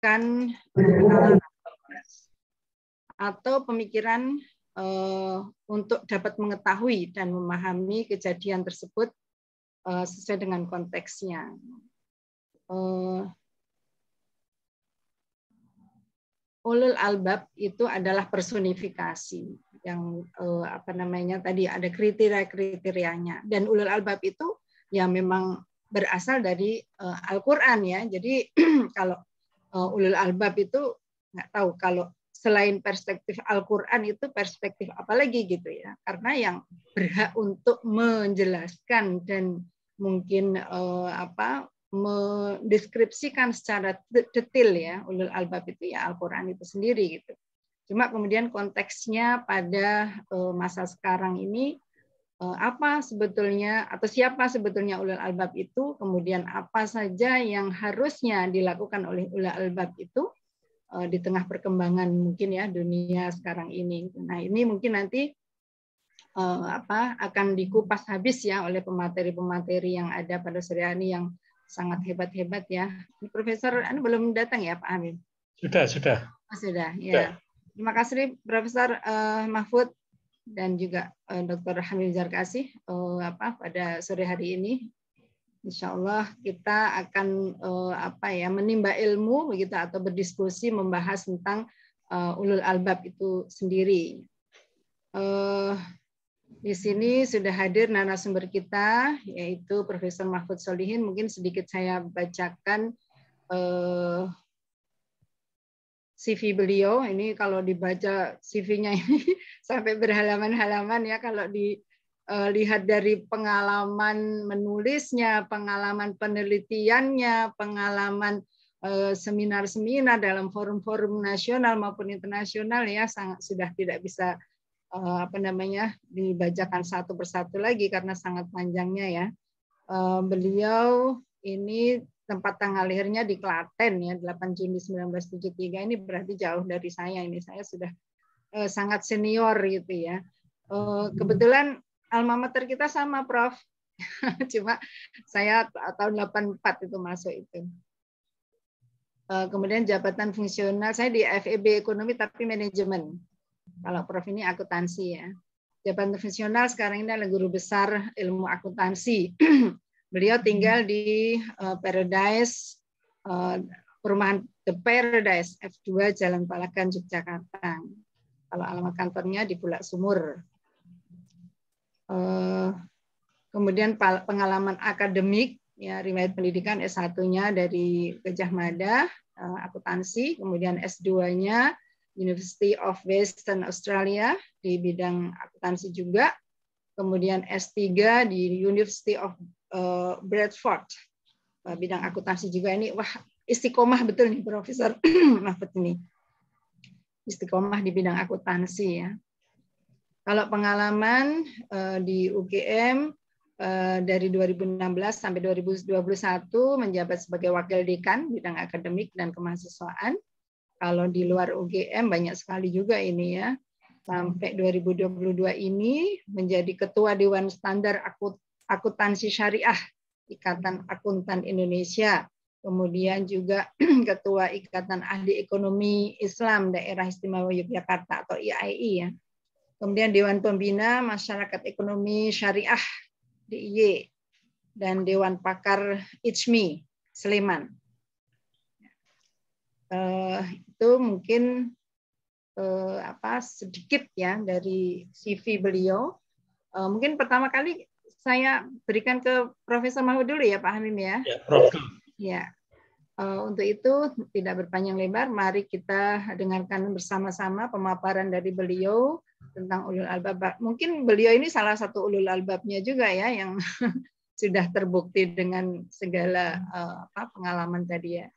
melakukan pengenalan atau pemikiran untuk dapat mengetahui dan memahami kejadian tersebut sesuai dengan konteksnya. Ulul albab itu adalah personifikasi yang apa namanya tadi ada kriteria-kriterianya, dan ulul albab itu ya memang berasal dari Al-Qur'an ya. Jadi kalau ulul albab itu nggak tahu kalau selain perspektif Al-Qur'an itu perspektif apa lagi gitu ya. Karena yang berhak untuk menjelaskan dan mungkin mendeskripsikan secara detail ya ulul albab itu ya Al-Qur'an itu sendiri gitu. Cuma kemudian konteksnya pada masa sekarang ini apa sebetulnya atau siapa sebetulnya ulul albab itu, kemudian apa saja yang harusnya dilakukan oleh ulul albab itu di tengah perkembangan mungkin ya dunia sekarang ini. Nah, ini mungkin nanti akan dikupas habis ya oleh pemateri-pemateri yang ada pada sore ini yang sangat hebat-hebat ya. Profesor belum datang ya Pak Hamid? Sudah. Oh, sudah ya. Terima kasih Profesor Mahfud dan juga Dr. Hamid Zarkasih pada sore hari ini. Insya Allah kita akan menimba ilmu begitu atau berdiskusi membahas tentang ulul albab itu sendiri. Di sini sudah hadir narasumber kita yaitu Profesor Mahfud Solihin. Mungkin sedikit saya bacakan CV beliau. Ini kalau dibaca CV-nya ini sampai berhalaman-halaman ya, kalau dilihat dari pengalaman menulisnya, pengalaman penelitiannya, pengalaman seminar-seminar dalam forum-forum nasional maupun internasional ya, sudah tidak bisa dibacakan satu persatu lagi karena sangat panjangnya ya. Beliau ini tempat tanggal lahirnya di Klaten ya, 8 Juni 1973. Ini berarti jauh dari saya. Ini saya sudah sangat senior gitu ya. Kebetulan alma mater kita sama Prof. Cuma saya tahun 84 itu masuk itu. Kemudian jabatan fungsional saya di FEB Ekonomi tapi manajemen. Kalau Prof ini akuntansi ya. Jabatan fungsional sekarang ini adalah guru besar ilmu akuntansi. Beliau tinggal di Paradise, perumahan The Paradise F2 Jalan Palagan, Yogyakarta. Kalau alamat kantornya di Bulak Sumur. Kemudian pengalaman akademik, ya riwayat pendidikan S1-nya dari Gajah Mada, akuntansi, kemudian S2-nya University of Western Australia di bidang akuntansi juga, kemudian S3 di University of Bradford, bidang akuntansi juga. Ini wah istiqomah betul nih Profesor Mahfud ini. Istiqomah di bidang akuntansi ya. Kalau pengalaman di UGM dari 2016 sampai 2021 menjabat sebagai wakil dekan bidang akademik dan kemahasiswaan. Kalau di luar UGM banyak sekali juga ini ya. Sampai 2022 ini menjadi Ketua Dewan Standar Akuntansi Syariah Ikatan Akuntan Indonesia, kemudian juga Ketua Ikatan Ahli Ekonomi Islam Daerah Istimewa Yogyakarta atau IAI ya. Kemudian Dewan Pembina Masyarakat Ekonomi Syariah DIY dan Dewan Pakar ICMI Sleman. Itu mungkin sedikit ya dari CV beliau. Mungkin pertama kali saya berikan ke Profesor Mahfud dulu ya Pak Hamim ya. Ya, Prof. Ya. Untuk itu tidak berpanjang lebar, mari kita dengarkan bersama-sama pemaparan dari beliau tentang ulul albab. Mungkin beliau ini salah satu ulul albabnya juga ya yang sudah terbukti dengan segala pengalaman tadi ya,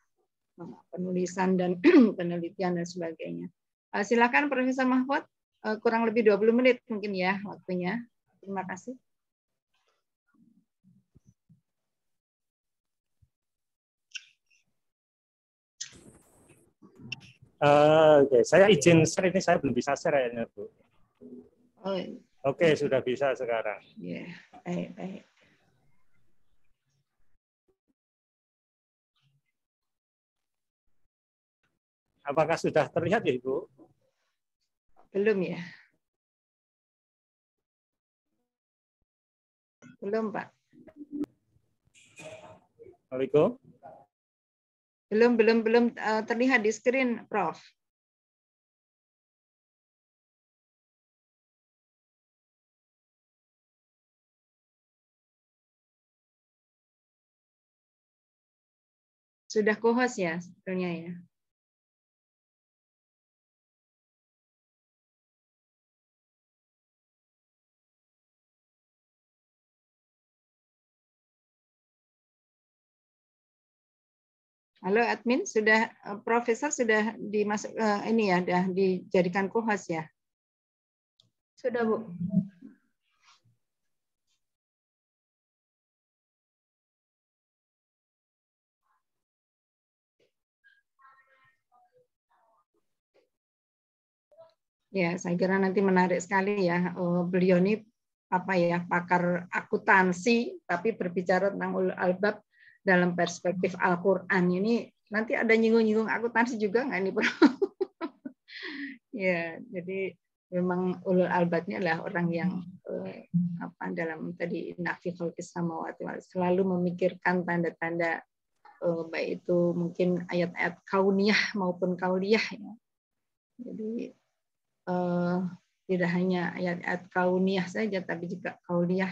penulisan dan penelitian dan sebagainya. Silakan Profesor Mahfud, kurang lebih 20 menit mungkin ya waktunya. Terima kasih. Oke, saya izin share ini, saya belum bisa share ya, Bu. Oh, Oke, sudah bisa sekarang. ya, baik. Apakah sudah terlihat ya Ibu? Belum ya? Belum, Pak. Assalamualaikum. Belum terlihat di screen, Prof. Sudah co-host ya sebetulnya ya. Halo admin, sudah Profesor sudah dimasuk ini ya, sudah dijadikan co-host ya? Sudah, Bu. Ya, saya kira nanti menarik sekali ya. Beliau ini apa ya, pakar akuntansi tapi berbicara tentang ulul albab dalam perspektif Al-Qur'an. Ini nanti ada nyinggung-nyinggung akuntansi juga nggak nih, Bro? Ya, jadi memang ulul albab ini adalah orang yang apa dalam tadi nafi khalqis samawati selalu memikirkan tanda-tanda baik itu mungkin ayat-ayat kauniyah maupun kauliyah ya. Jadi tidak hanya ayat-ayat kauniyah saja, tapi juga kauliyah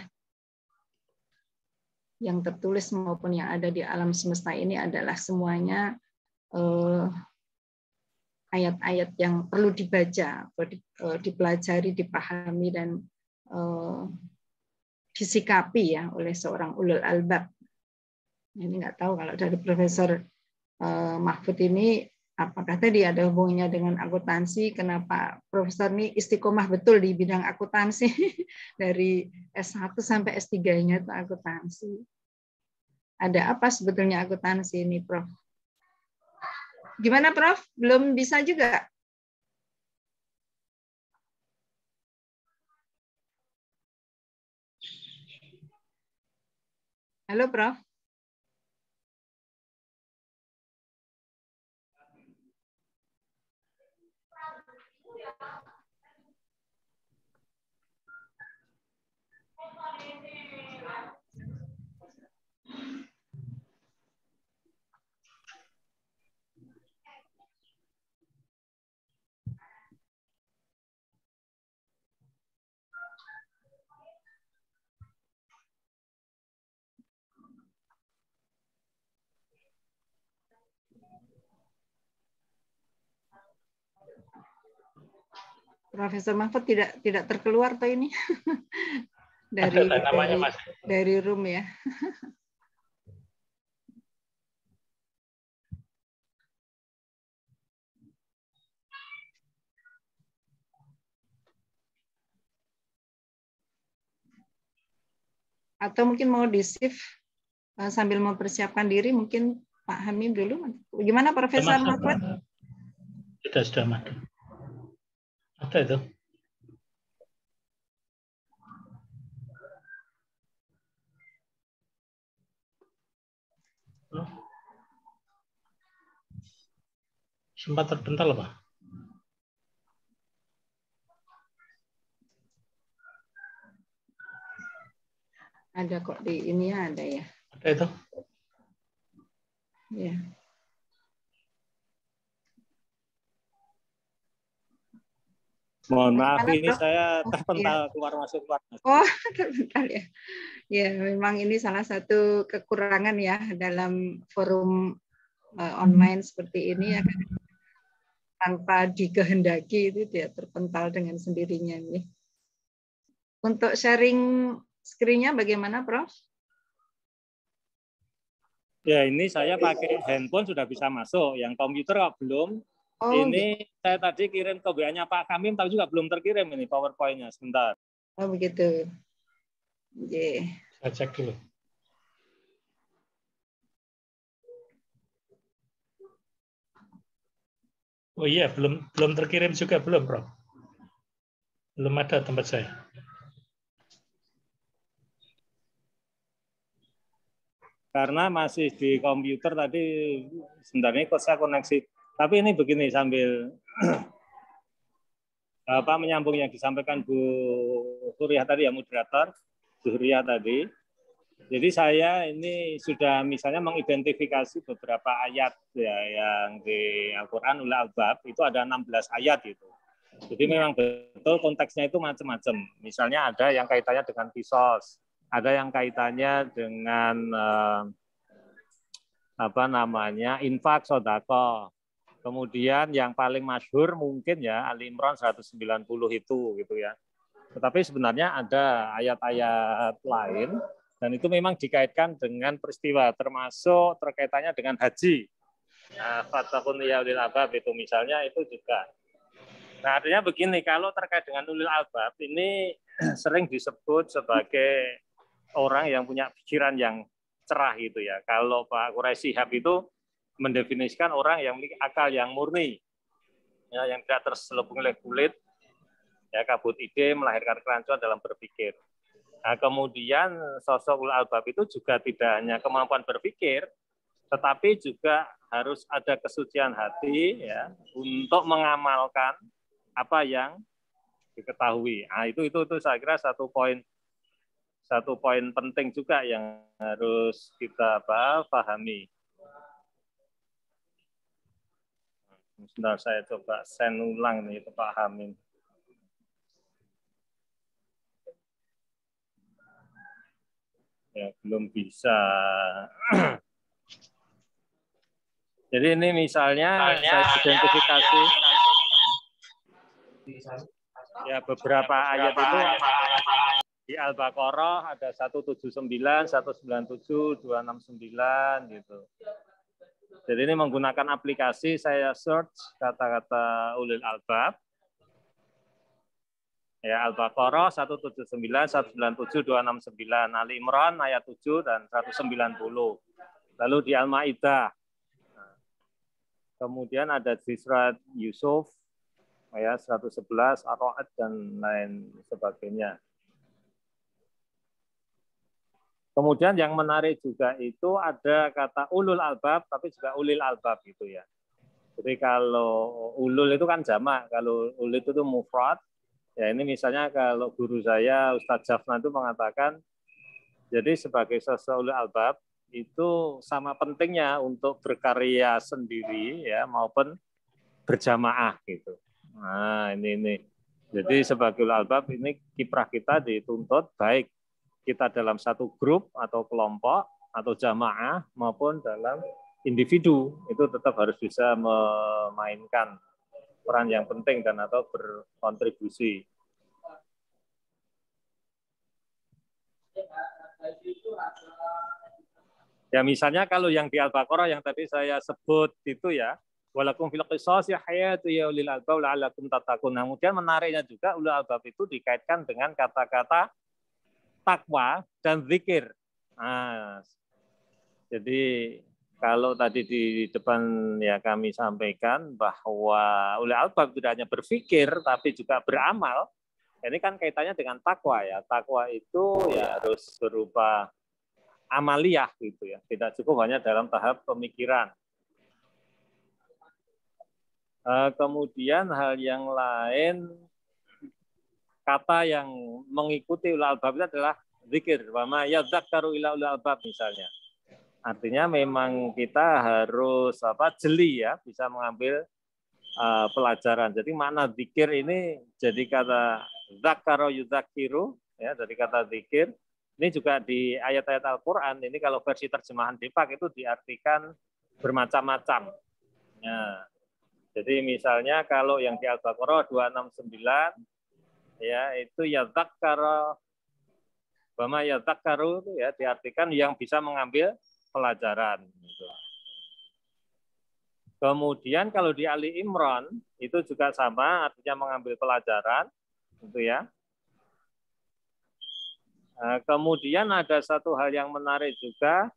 yang tertulis maupun yang ada di alam semesta ini adalah semuanya ayat-ayat yang perlu dibaca, dipelajari, dipahami, dan disikapi ya oleh seorang ulul albab. Ini nggak tahu kalau dari Profesor Mahfud ini apakah tadi ada hubungannya dengan akuntansi, kenapa Profesor ini istiqomah betul di bidang akuntansi dari S1 sampai S3-nya itu akuntansi. Ada apa sebetulnya akuntansi ini, Prof? Gimana, Prof? Belum bisa juga? Halo, Prof. Profesor Mahfud tidak terkeluar toh ini dari room ya. Atau mungkin mau di-shift sambil mempersiapkan diri, mungkin Pak Hamim dulu. Gimana Profesor Mahfud? Sudah mati. Ada itu. Sempat terpental apa? Ada kok di ini ya, ada ya. Ada itu. Ya. Mohon maaf, ini saya terpental keluar masuk. Oh, terpental ya. Ya, memang ini salah satu kekurangan ya dalam forum online seperti ini ya. Tanpa dikehendaki itu dia terpental dengan sendirinya nih. Untuk sharing screen-nya bagaimana, Prof? Ya, ini saya pakai handphone sudah bisa masuk. Yang komputer kok belum. Oh, ini gitu. Saya tadi kirim ke WA-nya Pak Kamim, tapi juga belum terkirim ini PowerPoint-nya. Sebentar. Oh, begitu. Yeah. Saya cek dulu. Oh iya, belum terkirim juga, belum, Prof. Belum ada tempat saya. Karena masih di komputer tadi, sebenarnya kok saya koneksi Tapi ini begini sambil menyambung yang disampaikan Bu Surya tadi ya, moderator Surya tadi. Jadi saya ini sudah misalnya mengidentifikasi beberapa ayat ya yang di Al-Qur'an ulul albab itu ada 16 ayat itu. Jadi memang betul konteksnya itu macam-macam. Misalnya ada yang kaitannya dengan kisos, ada yang kaitannya dengan infak, sedekah. Kemudian yang paling masyhur mungkin ya Ali Imran 190 itu gitu ya. Tetapi sebenarnya ada ayat-ayat lain dan itu memang dikaitkan dengan peristiwa, termasuk terkaitannya dengan haji. Fatakun ya ulil albab itu misalnya itu juga. Nah artinya begini, kalau terkait dengan ulil albab ini sering disebut sebagai orang yang punya pikiran yang cerah gitu ya. Kalau Pak Quraisy Shihab itu mendefinisikan orang yang memiliki akal yang murni, ya, yang tidak terselubung oleh kulit, ya, kabut ide, melahirkan kerancuan dalam berpikir. Nah, kemudian sosok ulul albab itu juga tidak hanya kemampuan berpikir, tetapi juga harus ada kesucian hati ya untuk mengamalkan apa yang diketahui. Nah, itu saya kira satu poin penting juga yang harus kita pahami. Sebentar saya coba send ulang nih ke Pak Hamim. Ya, belum bisa. Jadi ini misalnya saya identifikasi ya beberapa ayat itu di Al-Baqarah ada 179, 197, 269 gitu. Jadi ini menggunakan aplikasi saya search kata-kata ulil albab. Ya, Al-Baqarah 179, 197, 269, Ali Imran ayat 7 dan 190. Lalu di Al-Maidah. Kemudian ada di surat Yusuf ayat 111, Ar-Ra'd dan lain sebagainya. Kemudian yang menarik juga itu ada kata ulul albab tapi juga ulil albab gitu ya. Jadi kalau ulul itu kan jamak, kalau ulil itu mufrad. Ya ini misalnya kalau guru saya Ustadz Jafna itu mengatakan, jadi sebagai sosok ulul albab itu sama pentingnya untuk berkarya sendiri ya maupun berjamaah gitu. Nah ini. Jadi sebagai ulul albab ini kiprah kita dituntut baik kita dalam satu grup atau kelompok atau jamaah maupun dalam individu itu tetap harus bisa memainkan peran yang penting dan atau berkontribusi. Ya misalnya kalau yang di Al-Baqarah yang tadi saya sebut itu ya, walakum fil qisas ya hayatu ya ulil albab la'allakum tattaqun. Kemudian menariknya juga ulil albab itu dikaitkan dengan kata-kata takwa dan zikir. Nah, jadi kalau tadi di depan ya kami sampaikan bahwa ulil albab tidak hanya berpikir tapi juga beramal. Ini kan kaitannya dengan takwa ya. Takwa itu ya harus berupa amaliyah gitu ya. Tidak cukup hanya dalam tahap pemikiran. Kemudian hal yang lain, kata yang mengikuti ulul albab itu adalah zikir. Wa ma yadzakkaru illa ulul albab misalnya. Artinya memang kita harus jeli ya, bisa mengambil pelajaran. Jadi makna zikir ini jadi kata zakkara yudzakiru ya, dari kata zikir. Ini juga di ayat-ayat Al-Qur'an ini kalau versi terjemahan Depak itu diartikan bermacam-macam. Ya. Jadi misalnya kalau yang di Al-Baqarah 269 ya itu yadzakkara wa ma yadzakkaru itu ya diartikan yang bisa mengambil pelajaran gitu. Kemudian kalau di Ali Imran itu juga sama, artinya mengambil pelajaran, gitu ya. Kemudian ada satu hal yang menarik juga,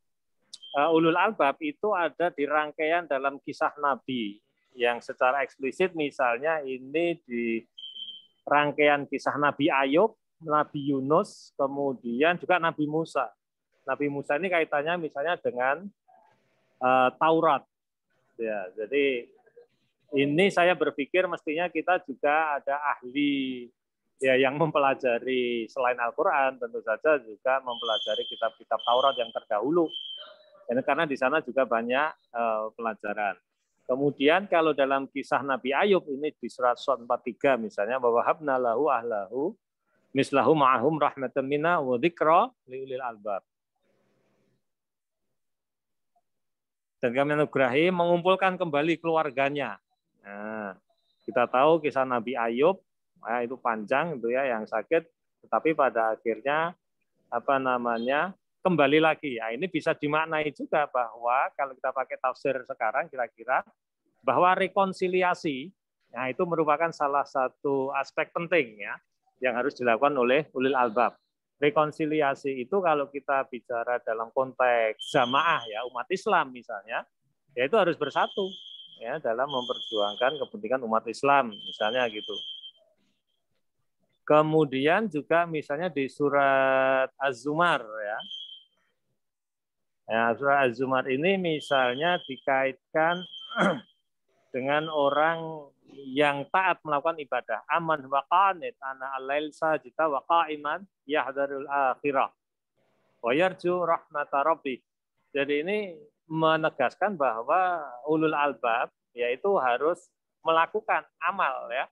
ulul albab itu ada di rangkaian dalam kisah Nabi yang secara eksplisit, misalnya ini di rangkaian kisah Nabi Ayub, Nabi Yunus, kemudian juga Nabi Musa. Nabi Musa ini kaitannya misalnya dengan Taurat. Ya, jadi Ini saya berpikir mestinya kita juga ada ahli ya yang mempelajari selain Al-Quran, tentu saja juga mempelajari kitab-kitab Taurat yang terdahulu. Karena di sana juga banyak pelajaran. Kemudian kalau dalam kisah Nabi Ayub ini di surat 43 misalnya, bahwa habna lahu ahlahu mislahu ma'ahum rahmatan minna wa dzikra liulil albab. Dan kami anugerahi mengumpulkan kembali keluarganya. Nah, kita tahu kisah Nabi Ayub, itu panjang itu ya, yang sakit, tetapi pada akhirnya kembali lagi. Nah, ini bisa dimaknai juga bahwa kalau kita pakai tafsir sekarang kira-kira bahwa rekonsiliasi, nah itu merupakan salah satu aspek penting ya yang harus dilakukan oleh ulil albab. Rekonsiliasi itu kalau kita bicara dalam konteks jamaah ya umat Islam misalnya, ya itu harus bersatu ya dalam memperjuangkan kepentingan umat Islam misalnya gitu. Kemudian juga misalnya di surat Az-Zumar ya. Ya, surat Az-Zumar ini misalnya dikaitkan dengan orang yang taat melakukan ibadah. Aman wa qanit ana al-lail sajida wa qa'iman yahdharul akhirah wa yarju rahmata rabbih. Jadi ini menegaskan bahwa ulul albab yaitu harus melakukan amal ya.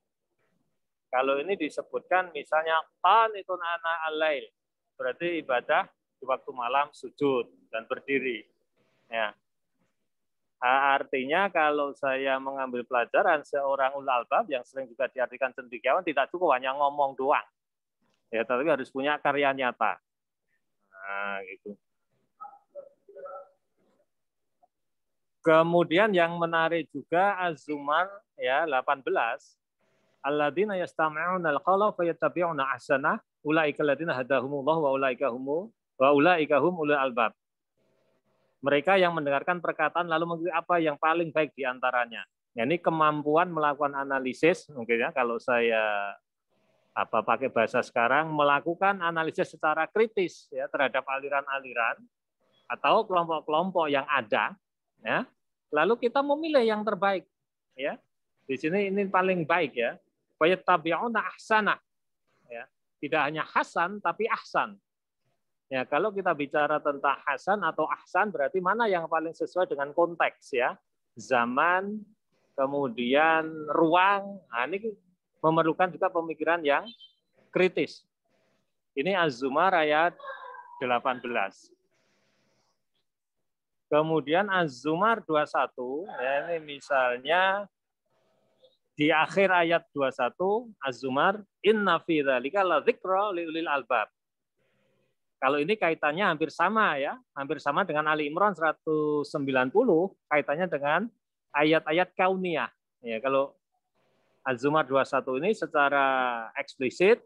Kalau ini disebutkan misalnya qanitun ana al-lail, berarti ibadah di waktu malam sujud dan berdiri. Ya. Artinya kalau saya mengambil pelajaran seorang ulul albab yang sering juga diartikan cendekiawan tidak cukup hanya ngomong doang. Ya, tapi harus punya karya nyata. Nah, gitu. Kemudian yang menarik juga Az-Zumar ya 18 alladzina yastami'una al-qawla fayattabi'una ahsanah ulaika alladzina hadahumullah wa ulaika hum ulul albab. Mereka yang mendengarkan perkataan lalu mengikuti apa yang paling baik di antaranya. Ya, ini kemampuan melakukan analisis, mungkin ya kalau saya pakai bahasa sekarang, melakukan analisis secara kritis ya terhadap aliran-aliran atau kelompok-kelompok yang ada, ya. Lalu kita memilih yang terbaik, ya. Di sini ini paling baik ya. Fayattabi'una ahsanah. Ya. Tidak hanya hasan tapi ahsan. Ya, kalau kita bicara tentang hasan atau ahsan berarti mana yang paling sesuai dengan konteks ya. Zaman, kemudian ruang. Nah, ini memerlukan juga pemikiran yang kritis. Ini Az-Zumar ayat 18. Kemudian Az-Zumar 21, ya ini misalnya di akhir ayat 21 Az-Zumar, inna fi dzalika la dzikra liulil albab. Kalau ini kaitannya hampir sama ya, hampir sama dengan Ali Imran 190, kaitannya dengan ayat-ayat kauniyah. Ya, kalau Az-Zumar 21 ini secara eksplisit,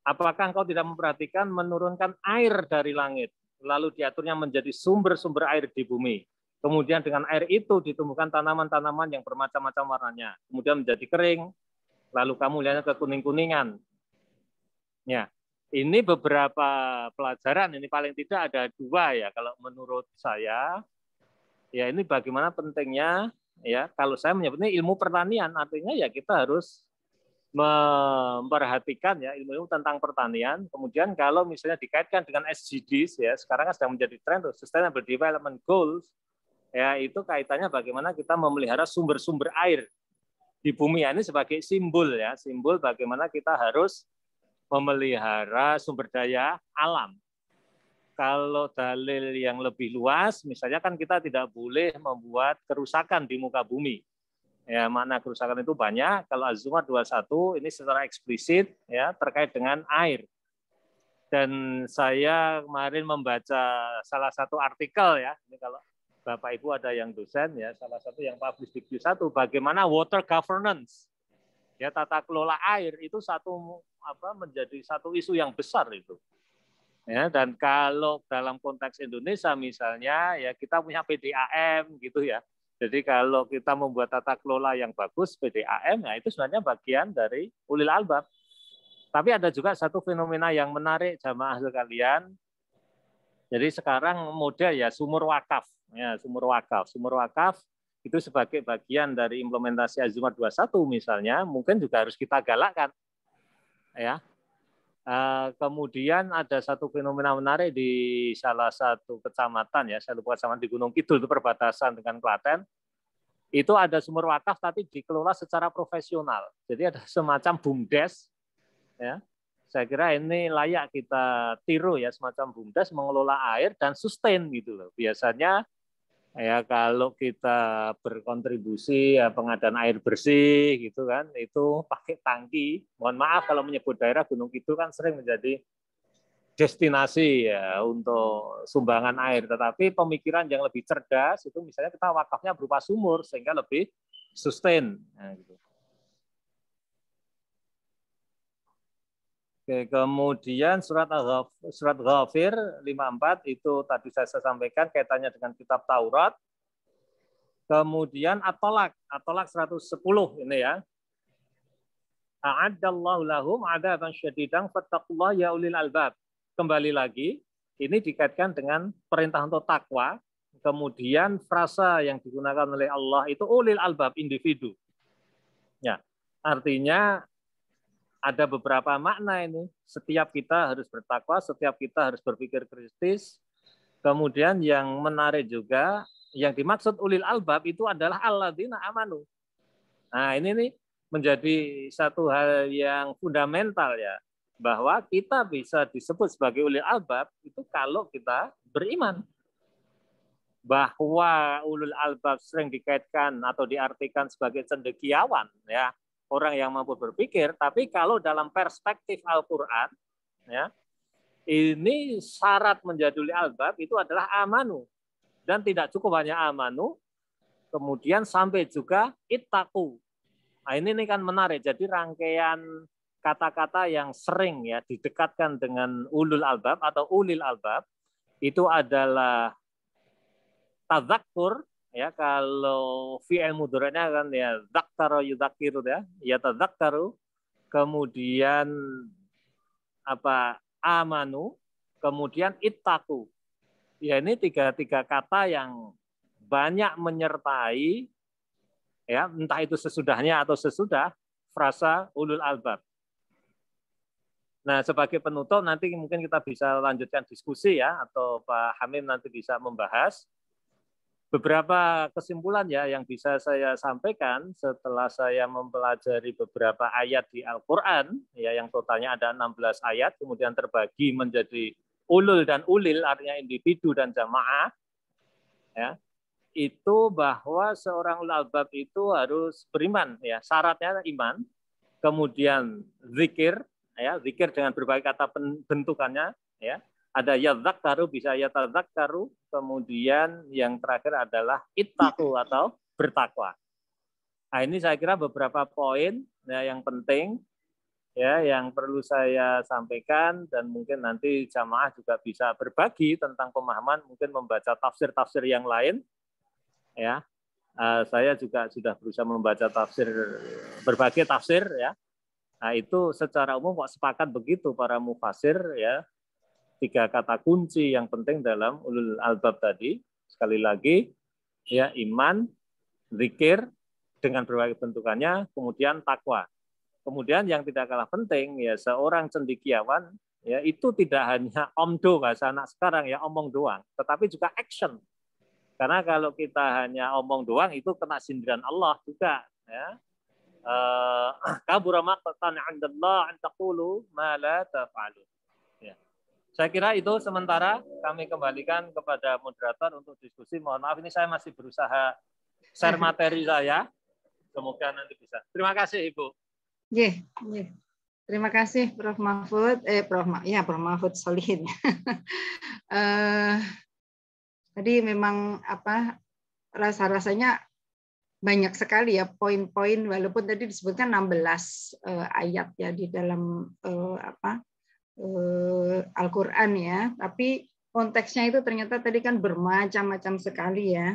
apakah engkau tidak memperhatikan menurunkan air dari langit, lalu diaturnya menjadi sumber-sumber air di bumi. Kemudian dengan air itu ditumbuhkan tanaman-tanaman yang bermacam-macam warnanya. Kemudian menjadi kering, lalu kamu lihatnya kekuning-kuningan. Ya, ini beberapa pelajaran, ini paling tidak ada 2 ya kalau menurut saya. Ya ini bagaimana pentingnya ya kalau saya menyebutnya ilmu pertanian, artinya ya kita harus memperhatikan ya ilmu tentang pertanian. Kemudian kalau misalnya dikaitkan dengan SDGs ya, sekarang kan sedang menjadi tren Sustainable Development Goals. Ya, itu kaitannya bagaimana kita memelihara sumber-sumber air di bumi ini sebagai simbol ya, simbol bagaimana kita harus memelihara sumber daya alam. Kalau dalil yang lebih luas, misalnya kan kita tidak boleh membuat kerusakan di muka bumi. Ya, makna kerusakan itu banyak. Kalau Az-Zumar 21 ini secara eksplisit ya terkait dengan air. Dan saya kemarin membaca salah satu artikel ya, ini kalau Bapak Ibu ada yang dosen ya, salah satu yang publish di Q1 bagaimana water governance. Ya, tata kelola air itu menjadi satu isu yang besar itu. Ya, dan kalau dalam konteks Indonesia misalnya ya kita punya PDAM gitu ya. Jadi kalau kita membuat tata kelola yang bagus PDAM, ya itu sebenarnya bagian dari ulil albab. Tapi ada juga satu fenomena yang menarik jamaah sekalian. Jadi sekarang model ya sumur wakaf. Ya, sumur wakaf itu sebagai bagian dari implementasi Azimuth 21 misalnya, mungkin juga harus kita galakkan. Ya. Kemudian ada satu fenomena menarik di salah satu kecamatan, ya, saya lupa kecamatan di Gunung Kidul, itu perbatasan dengan Klaten. Itu ada sumur wakaf tapi dikelola secara profesional. Jadi ada semacam BUMDes. Ya. Saya kira ini layak kita tiru, ya, semacam BUMDes mengelola air dan sustain gitu loh. Biasanya ya kalau kita berkontribusi ya pengadaan air bersih gitu kan, itu pakai tangki. Mohon maaf kalau menyebut daerah Gunung Kidul kan sering menjadi destinasi ya untuk sumbangan air, tetapi pemikiran yang lebih cerdas itu misalnya kita wakafnya berupa sumur sehingga lebih sustain. Nah, gitu. Oke, kemudian surat Ghafir 54 itu tadi saya sampaikan kaitannya dengan kitab Taurat. Kemudian At-Tolak 110 ini ya. A'addallahu lahum 'adaban syadidan fattaqullaha ya ulil albab. Kembali lagi, ini dikaitkan dengan perintah untuk takwa. Kemudian frasa yang digunakan oleh Allah itu ulil albab, individu. Ya, artinya ada beberapa makna ini. Setiap kita harus bertakwa, setiap kita harus berpikir kritis. Kemudian yang menarik juga, yang dimaksud ulil albab itu adalah alladzina amanu. Nah, ini nih menjadi satu hal yang fundamental ya, bahwa kita bisa disebut sebagai ulil albab itu kalau kita beriman. Bahwa ulul albab sering dikaitkan atau diartikan sebagai cendekiawan, ya, orang yang mampu berpikir, tapi kalau dalam perspektif Al-Quran, ya, ini syarat menjadi ulil albab itu adalah amanu. Dan tidak cukup hanya amanu, kemudian sampai juga ittaqu. Nah, ini kan menarik. Jadi rangkaian kata-kata yang sering ya didekatkan dengan ulul albab atau ulil albab itu adalah tadzakkur, ya, kalau fi'il mudhari'nya kan ya dzakara yudzakiru ya tadzakkaru, kemudian apa amanu, kemudian ittaqu. Ya, ini tiga kata yang banyak menyertai ya, entah itu sesudahnya atau sesudah frasa ulul albab. Nah, sebagai penutup nanti mungkin kita bisa lanjutkan diskusi ya, atau Pak Hamim nanti bisa membahas beberapa kesimpulan ya yang bisa saya sampaikan setelah saya mempelajari beberapa ayat di Al-Quran ya, yang totalnya ada 16 ayat, kemudian terbagi menjadi ulul dan ulil, artinya individu dan jamaah ya. Itu bahwa seorang ulul albab itu harus beriman ya, syaratnya iman, kemudian zikir ya, zikir dengan berbagai kata bentukannya ya. Ada yadzakkaru, bisa yatadzakkaru, kemudian yang terakhir adalah ittaqu atau bertakwa. Nah, ini saya kira beberapa poin ya, yang penting ya, yang perlu saya sampaikan, dan mungkin nanti jamaah juga bisa berbagi tentang pemahaman, mungkin membaca tafsir-tafsir yang lain ya. Saya juga sudah berusaha membaca tafsir, berbagai tafsir ya. Nah, itu secara umum kok sepakat begitu para mufasir ya. 3 kata kunci yang penting dalam ulul albab tadi, sekali lagi ya, iman, zikir dengan berbagai bentukannya, kemudian takwa. Kemudian yang tidak kalah penting ya, seorang cendekiawan ya itu tidak hanya omdo bahasa anak sekarang ya, omong doang, tetapi juga action. Karena kalau kita hanya omong doang itu kena sindiran Allah juga ya. Kabura maqtan 'indallah an taqulu ma la taf'alun. Ya. Saya kira itu sementara, kami kembalikan kepada moderator untuk diskusi. Mohon maaf ini saya masih berusaha share materi saya. Semoga nanti bisa. Terima kasih Ibu. Yeah. Terima kasih Prof. Mahfud. Prof. Mahfud Solihin. Tadi memang rasa-rasanya banyak sekali ya poin-poin, walaupun tadi disebutkan 16 ayat ya di dalam Al-Quran ya, tapi konteksnya itu ternyata tadi kan bermacam-macam sekali ya,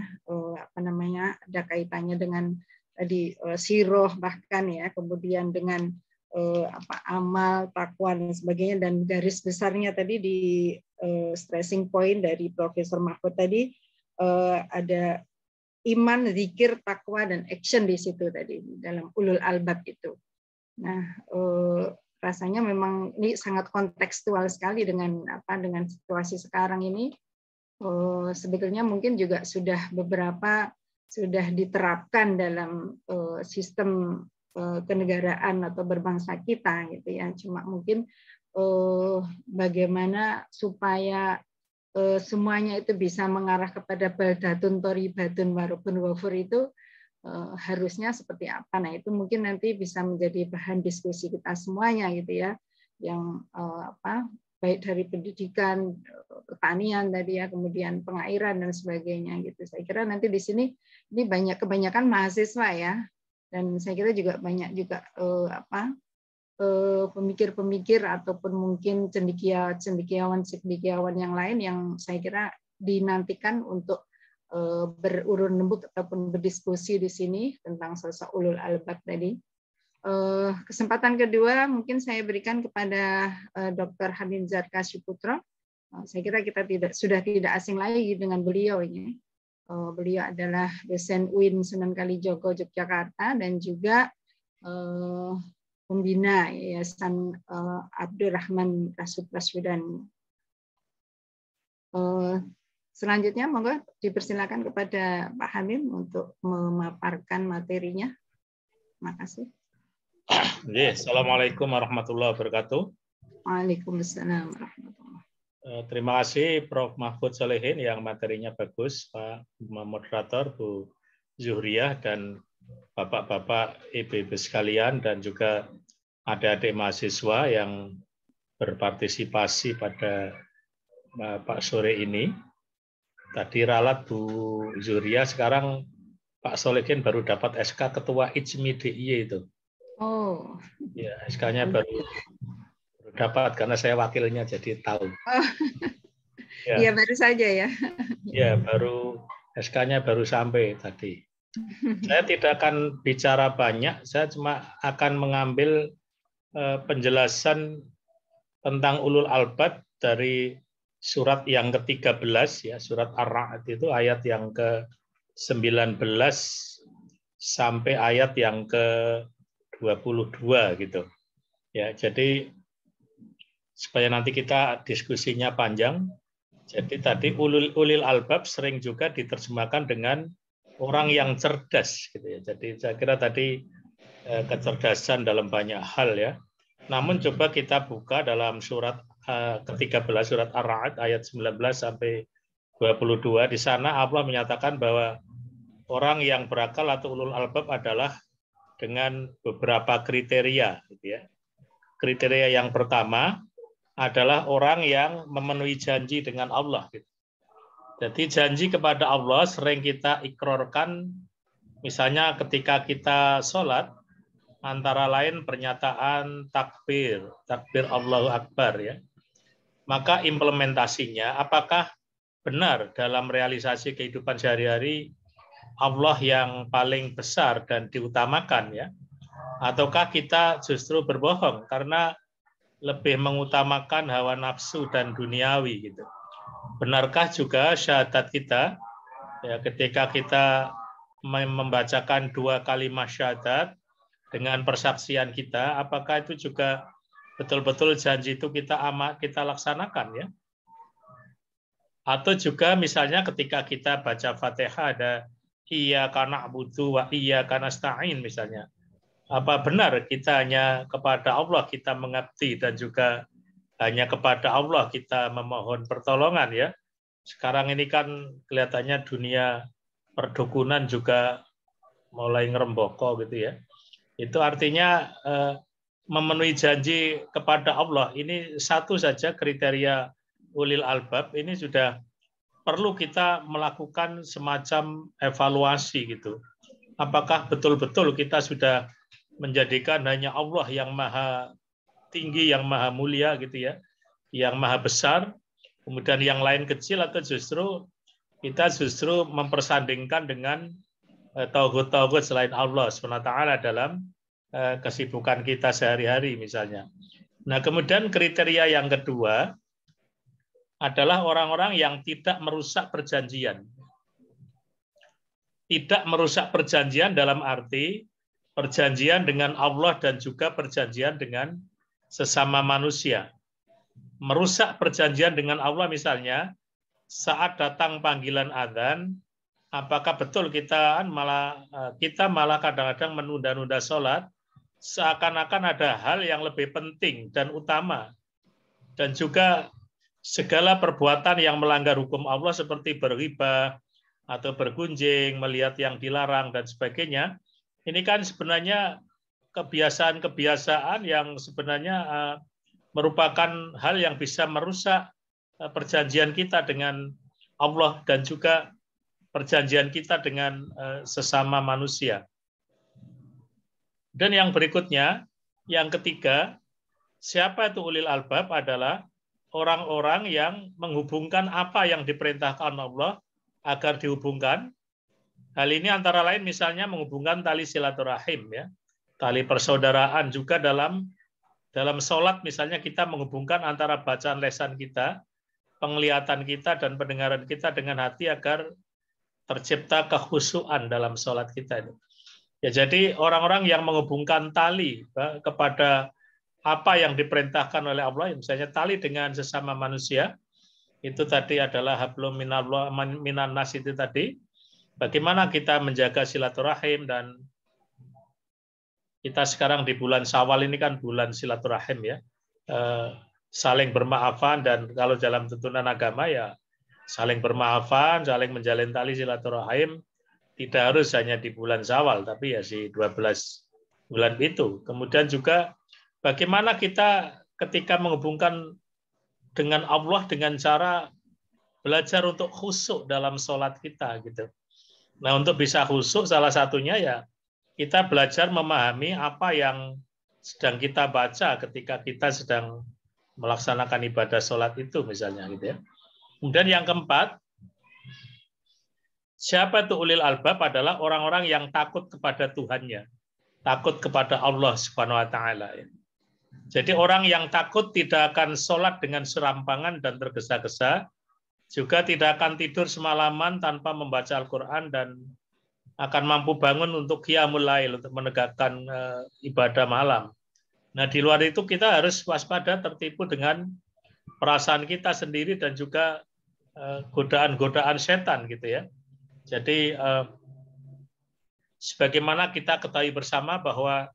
ada kaitannya dengan tadi siroh bahkan ya, kemudian dengan amal, takwa dan sebagainya, dan garis besarnya tadi di stressing point dari Profesor Mahfud tadi ada iman, zikir, takwa, dan action di situ tadi dalam ulul albab itu. Nah, rasanya memang ini sangat kontekstual sekali dengan situasi sekarang ini. Sebetulnya mungkin juga sudah diterapkan dalam sistem kenegaraan atau berbangsa kita gitu ya. Cuma mungkin bagaimana supaya semuanya itu bisa mengarah kepada baldatun thoribatun warubun wafur itu harusnya seperti apa. Nah, itu mungkin nanti bisa menjadi bahan diskusi kita semuanya gitu ya. Yang baik dari pendidikan, pertanian tadi ya, kemudian pengairan dan sebagainya gitu. Saya kira nanti di sini ini kebanyakan mahasiswa ya, dan saya kira juga banyak juga pemikir-pemikir ataupun mungkin cendekiawan yang lain yang saya kira dinantikan untuk berurun rembuk ataupun berdiskusi di sini tentang sosok ulul albab tadi. Kesempatan kedua mungkin saya berikan kepada Dr. Hamimzat Kasyiputro. Saya kira kita sudah tidak asing lagi dengan beliau ini. Beliau adalah dosen UIN Sunan Kalijogo Yogyakarta dan juga pembina Yayasan Abdurrahman Rasud Baswedan. Selanjutnya monggo dipersilakan kepada Pak Hamim untuk memaparkan materinya. Terima kasih. Assalamualaikum warahmatullahi wabarakatuh. Waalaikumsalam warahmatullahi wabarakatuh. Terima kasih Prof. Mahfud Solehin yang materinya bagus, Pak Moderator, Bu Zuhriyah, dan Bapak-Bapak Ibu-Ibu sekalian, dan juga adik-adik mahasiswa yang berpartisipasi pada Pak sore ini. Tadi ralat Bu Zuhriyah, sekarang Pak Solehin baru dapat SK Ketua IJMI DIY itu. Oh. Ya, SK-nya baru dapat karena saya wakilnya jadi tahu. Oh. Ya, baru saja ya. Ya, baru SK-nya baru sampai tadi. Saya tidak akan bicara banyak, saya cuma akan mengambil penjelasan tentang ulul albab dari surat yang ke-13 ya, surat Ar-Ra'd itu ayat yang ke-19 sampai ayat yang ke-22 gitu. Ya, jadi supaya nanti kita diskusinya panjang. Jadi tadi ulil albab sering juga diterjemahkan dengan orang yang cerdas gitu ya. Jadi saya kira tadi kecerdasan dalam banyak hal ya. Namun coba kita buka dalam surat ke-13 surat Ar-Ra'd ayat 19 sampai 22. Di sana Allah menyatakan bahwa orang yang berakal atau ulul albab adalah dengan beberapa kriteria gitu ya. Kriteria yang pertama adalah orang yang memenuhi janji dengan Allah gitu. Jadi janji kepada Allah sering kita ikrarkan, misalnya ketika kita sholat, antara lain pernyataan takbir Allahu Akbar ya. Maka implementasinya apakah benar dalam realisasi kehidupan sehari-hari Allah yang paling besar dan diutamakan ya? Ataukah kita justru berbohong karena lebih mengutamakan hawa nafsu dan duniawi gitu. Benarkah juga syahadat kita ya, ketika kita membacakan 2 kalimat syahadat dengan persaksian kita, apakah itu juga betul-betul janji itu kita laksanakan ya? Atau juga misalnya ketika kita baca Fatihah ada iyyaka na'budu wa iyyaka nasta'in misalnya. Apa benar kita hanya kepada Allah kita mengabdi dan juga hanya kepada Allah kita memohon pertolongan ya. Sekarang ini kan kelihatannya dunia perdukunan juga mulai ngeremboko gitu ya. Itu artinya memenuhi janji kepada Allah. Ini satu saja kriteria ulil albab, ini sudah perlu kita melakukan semacam evaluasi gitu. Apakah betul-betul kita sudah menjadikan hanya Allah yang maha tinggi, yang maha mulia gitu ya, yang maha besar, kemudian yang lain kecil, atau justru kita mempersandingkan dengan tauhid selain Allah SWT dalam kesibukan kita sehari-hari misalnya. Nah, kemudian kriteria yang kedua adalah orang-orang yang tidak merusak perjanjian. tidak merusak perjanjian dalam arti perjanjian dengan Allah dan juga perjanjian dengan sesama manusia. Merusak perjanjian dengan Allah misalnya, saat datang panggilan adzan, apakah betul kita malah kadang-kadang menunda-nunda sholat, seakan-akan ada hal yang lebih penting dan utama, dan juga segala perbuatan yang melanggar hukum Allah seperti berghibah atau bergunjing, melihat yang dilarang dan sebagainya. Ini kan sebenarnya kebiasaan-kebiasaan yang sebenarnya merupakan hal yang bisa merusak perjanjian kita dengan Allah dan juga perjanjian kita dengan sesama manusia. Dan yang berikutnya, yang ketiga, siapa itu ulil albab adalah orang-orang yang menghubungkan apa yang diperintahkan Allah agar dihubungkan. Hal ini antara lain misalnya menghubungkan tali silaturahim, ya, tali persaudaraan. Juga dalam sholat misalnya kita menghubungkan antara bacaan lesan kita, penglihatan kita dan pendengaran kita dengan hati agar tercipta kekhusyuan dalam sholat kita. Ya, jadi orang-orang yang menghubungkan tali kepada apa yang diperintahkan oleh Allah, misalnya tali dengan sesama manusia, itu tadi adalah hablum minallah minan nas itu tadi. Bagaimana kita menjaga silaturahim, dan kita sekarang di bulan Syawal ini kan bulan silaturahim, ya. Saling bermaafan, dan kalau dalam tuntunan agama ya saling bermaafan, saling menjalin tali silaturahim, tidak harus hanya di bulan Syawal, tapi ya di 12 bulan itu. Kemudian juga bagaimana kita ketika menghubungkan dengan Allah dengan cara belajar untuk khusyuk dalam sholat kita, gitu. Nah, untuk bisa khusyuk salah satunya ya kita belajar memahami apa yang sedang kita baca ketika kita sedang melaksanakan ibadah sholat itu misalnya, gitu ya. Kemudian yang keempat, siapa itu ulil albab adalah orang-orang yang takut kepada Tuhannya, takut kepada Allah Subhanahu wa taala. Jadi orang yang takut tidak akan sholat dengan serampangan dan tergesa-gesa, juga tidak akan tidur semalaman tanpa membaca Al-Quran, dan akan mampu bangun untuk qiyamul lail, untuk menegakkan ibadah malam. Nah, di luar itu kita harus waspada, tertipu dengan perasaan kita sendiri dan juga godaan-godaan setan, gitu ya. Jadi sebagaimana kita ketahui bersama bahwa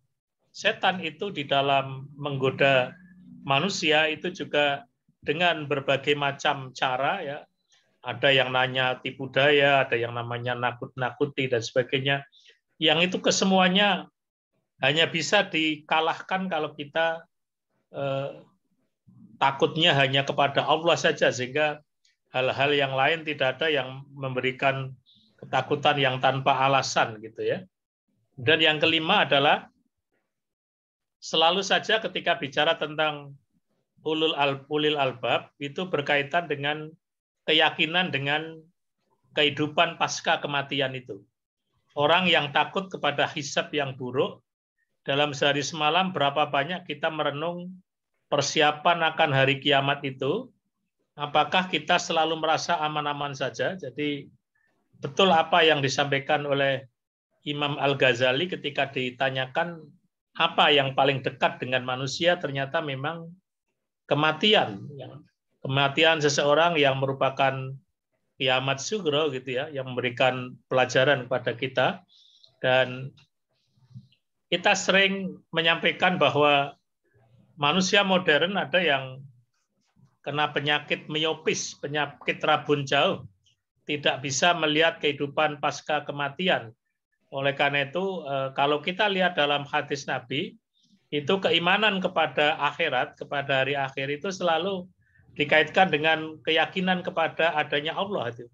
setan itu di dalam menggoda manusia itu juga dengan berbagai macam cara, ya. Ada yang nanya tipu daya, ada yang namanya nakut-nakuti dan sebagainya. Yang itu kesemuanya hanya bisa dikalahkan kalau kita takutnya hanya kepada Allah saja, sehingga hal-hal yang lain tidak ada yang memberikan ketakutan yang tanpa alasan, gitu ya. Dan yang kelima adalah selalu saja ketika bicara tentang ulil albab itu berkaitan dengan keyakinan dengan kehidupan pasca kematian itu. Orang yang takut kepada hisab yang buruk, dalam sehari semalam berapa banyak kita merenung persiapan akan hari kiamat itu, apakah kita selalu merasa aman-aman saja? Jadi betul apa yang disampaikan oleh Imam Al-Ghazali ketika ditanyakan apa yang paling dekat dengan manusia, ternyata memang kematian. Kematian seseorang yang merupakan kiamat sugro, gitu ya, yang memberikan pelajaran kepada kita. Dan kita sering menyampaikan bahwa manusia modern ada yang kena penyakit miopis, penyakit rabun jauh, tidak bisa melihat kehidupan pasca kematian. Oleh karena itu, kalau kita lihat dalam hadis Nabi, itu keimanan kepada akhirat, kepada hari akhir itu selalu dikaitkan dengan keyakinan kepada adanya Allah itu.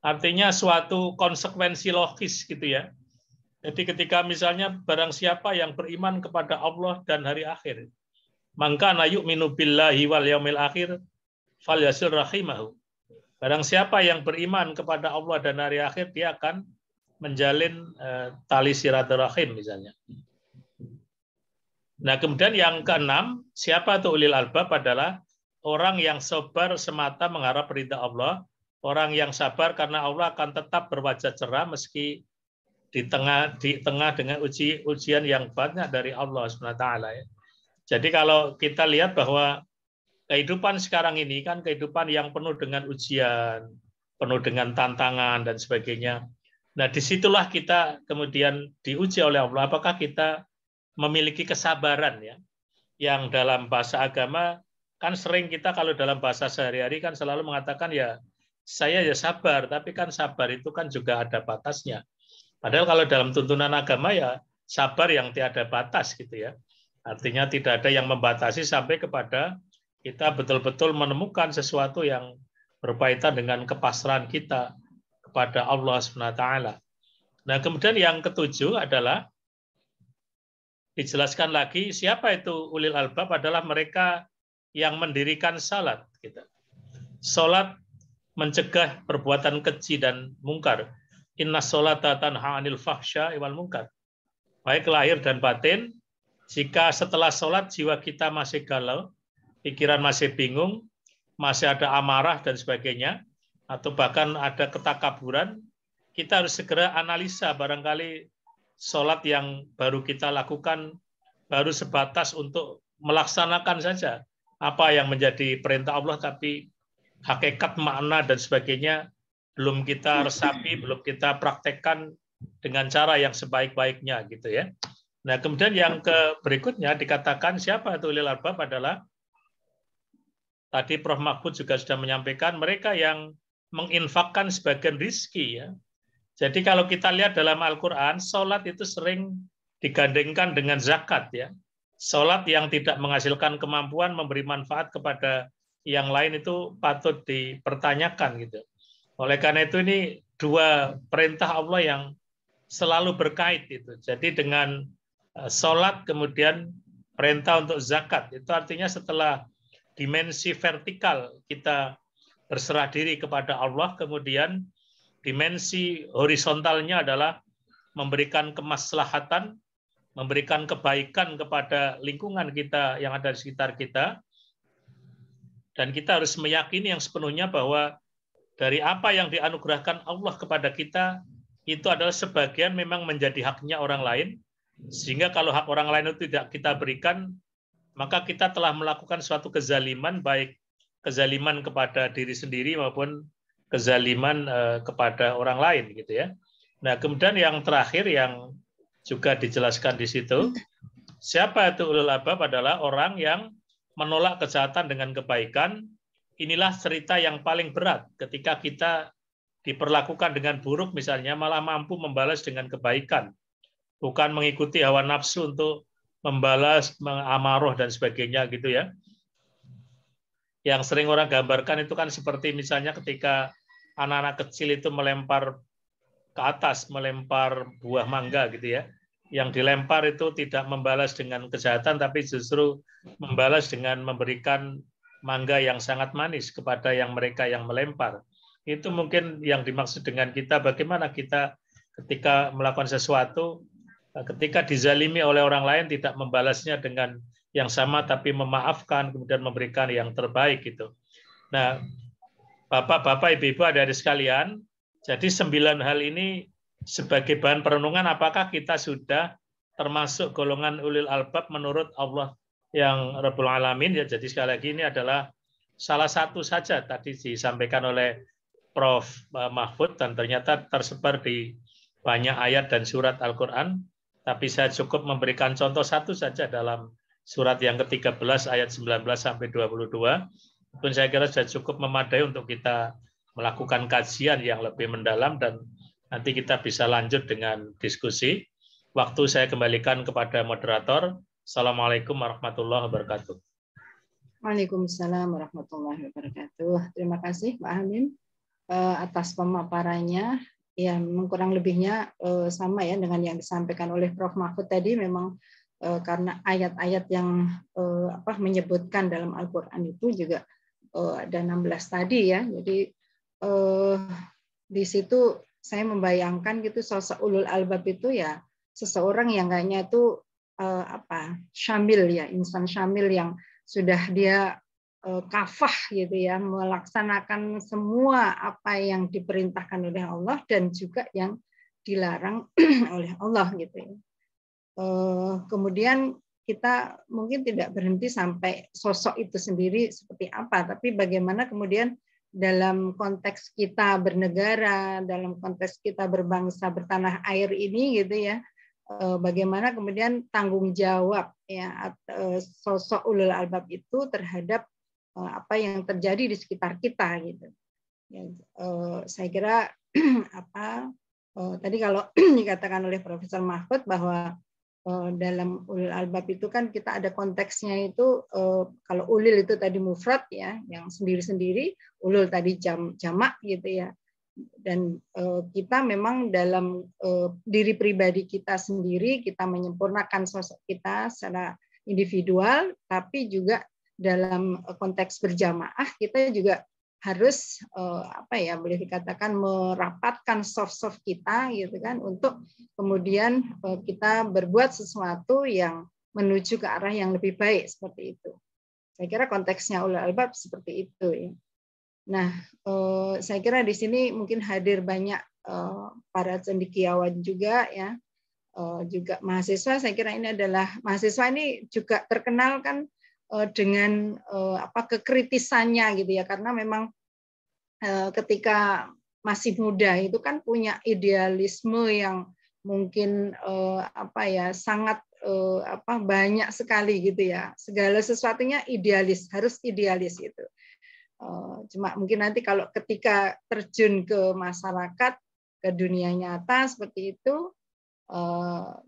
Artinya suatu konsekuensi logis, gitu ya. Jadi ketika misalnya barang siapa yang beriman kepada Allah dan hari akhir, maka na yu'minu billahi wal yaumil akhir falyasil rahimahu. Barang siapa yang beriman kepada Allah dan hari akhir, dia akan menjalin tali silaturahim misalnya. Nah, kemudian yang keenam, siapa itu ulil albab adalah orang yang sabar semata mengharap ridha Allah, orang yang sabar karena Allah akan tetap berwajah cerah meski di tengah dengan ujian yang banyak dari Allah SWT ya. Jadi kalau kita lihat bahwa kehidupan sekarang ini kan kehidupan yang penuh dengan ujian, penuh dengan tantangan dan sebagainya. Nah, disitulah kita kemudian diuji oleh Allah. Apakah kita memiliki kesabaran ya? Yang dalam bahasa agama kan sering kita kalau dalam bahasa sehari-hari kan selalu mengatakan ya saya ya sabar, tapi kan sabar itu kan juga ada batasnya. Padahal kalau dalam tuntunan agama ya sabar yang tiada batas gitu ya. Artinya tidak ada yang membatasi sampai kepada kita betul-betul menemukan sesuatu yang berkaitan dengan kepasrahan kita kepada Allah SWT. Nah, kemudian yang ketujuh adalah dijelaskan lagi siapa itu ulil albab adalah mereka yang mendirikan salat. Gitu. Salat mencegah perbuatan keji dan mungkar. Inna sholata tanha 'anil fahsya'i wal munkar. Baik lahir dan batin, jika setelah sholat jiwa kita masih galau, pikiran masih bingung, masih ada amarah dan sebagainya, atau bahkan ada ketakaburan, kita harus segera analisa barangkali sholat yang baru kita lakukan baru sebatas untuk melaksanakan saja apa yang menjadi perintah Allah, tapi hakikat makna dan sebagainya belum kita resapi, belum kita praktekkan dengan cara yang sebaik-baiknya gitu ya. Nah, kemudian yang berikutnya dikatakan siapa itu ulil albab adalah tadi Prof. Mahfud juga sudah menyampaikan mereka yang menginfakkan sebagian rizki ya. Jadi kalau kita lihat dalam Al-Quran, sholat itu sering digandengkan dengan zakat ya. Sholat yang tidak menghasilkan kemampuan memberi manfaat kepada yang lain itu patut dipertanyakan gitu. Oleh karena itu ini dua perintah Allah yang selalu berkait itu. Jadi dengan sholat kemudian perintah untuk zakat itu artinya setelah dimensi vertikal kita berserah diri kepada Allah, kemudian dimensi horizontalnya adalah memberikan kemaslahatan, memberikan kebaikan kepada lingkungan kita yang ada di sekitar kita, dan kita harus meyakini yang sepenuhnya bahwa dari apa yang dianugerahkan Allah kepada kita itu adalah sebagian memang menjadi haknya orang lain, sehingga kalau hak orang lain itu tidak kita berikan, maka kita telah melakukan suatu kezaliman, baik kezaliman kepada diri sendiri maupun kezaliman kepada orang lain gitu ya. Nah, kemudian yang terakhir yang juga dijelaskan di situ, siapa itu ulul albab adalah orang yang menolak kejahatan dengan kebaikan. Inilah cerita yang paling berat ketika kita diperlakukan dengan buruk misalnya malah mampu membalas dengan kebaikan. Bukan mengikuti hawa nafsu untuk membalas, mengamarah dan sebagainya gitu ya. Yang sering orang gambarkan itu kan seperti misalnya ketika anak-anak kecil itu melempar ke atas, melempar buah mangga gitu ya. Yang dilempar itu tidak membalas dengan kejahatan, tapi justru membalas dengan memberikan mangga yang sangat manis kepada yang mereka yang melempar. Itu mungkin yang dimaksud dengan kita, bagaimana kita ketika melakukan sesuatu, ketika dizalimi oleh orang lain tidak membalasnya dengan yang sama, tapi memaafkan, kemudian memberikan yang terbaik gitu. Nah, Bapak-bapak, Ibu-ibu, adik-adik sekalian, jadi 9 hal ini sebagai bahan perenungan, apakah kita sudah termasuk golongan ulil albab menurut Allah yang Rabbul Alamin ya. Jadi sekali lagi ini adalah salah satu saja tadi disampaikan oleh Prof. Mahfud dan ternyata tersebar di banyak ayat dan surat Al-Quran, tapi saya cukup memberikan contoh satu saja dalam surat yang ke-13 ayat 19 sampai 22. Pun saya kira sudah cukup memadai untuk kita melakukan kajian yang lebih mendalam dan nanti kita bisa lanjut dengan diskusi. Waktu saya kembalikan kepada moderator. Assalamualaikum warahmatullahi wabarakatuh. Waalaikumsalam warahmatullahi wabarakatuh. Terima kasih Pak Hamim atas pemaparannya. Ya, memang kurang lebihnya sama ya dengan yang disampaikan oleh Prof. Mahfud tadi. Memang karena ayat-ayat yang menyebutkan dalam Al-Quran itu juga ada 16 tadi ya. Jadi di situ saya membayangkan gitu sosok ulul albab itu ya seseorang yang kayaknya itu syamil ya, insan syamil yang sudah dia kafah gitu ya, melaksanakan semua apa yang diperintahkan oleh Allah dan juga yang dilarang oleh Allah gitu ya. Kemudian kita mungkin tidak berhenti sampai sosok itu sendiri seperti apa, tapi bagaimana kemudian dalam konteks kita bernegara, dalam konteks kita berbangsa bertanah air ini gitu ya, bagaimana kemudian tanggung jawab ya sosok ulul albab itu terhadap apa yang terjadi di sekitar kita gitu. Ya, saya kira apa tadi kalau dikatakan oleh Profesor Mahfud bahwa dalam ulul albab itu kan kita ada konteksnya itu kalau ulil itu tadi mufrad ya yang sendiri-sendiri, ulul tadi jamak gitu ya. Dan kita memang dalam diri pribadi kita sendiri kita menyempurnakan sosok kita secara individual, tapi juga dalam konteks berjamaah kita juga harus apa ya boleh dikatakan merapatkan soft kita gitu kan untuk kemudian kita berbuat sesuatu yang menuju ke arah yang lebih baik seperti itu. Saya kira konteksnya ulul albab seperti itu ya. Nah, saya kira di sini mungkin hadir banyak para cendekiawan juga ya, juga mahasiswa. Saya kira ini adalah mahasiswa ini juga terkenal kan dengan apa kekritisannya gitu ya, karena memang ketika masih muda itu kan punya idealisme yang mungkin apa ya sangat apa banyak sekali gitu ya, segala sesuatunya idealis, harus idealis gitu. Cuma mungkin nanti kalau ketika terjun ke masyarakat, ke dunia nyata seperti itu,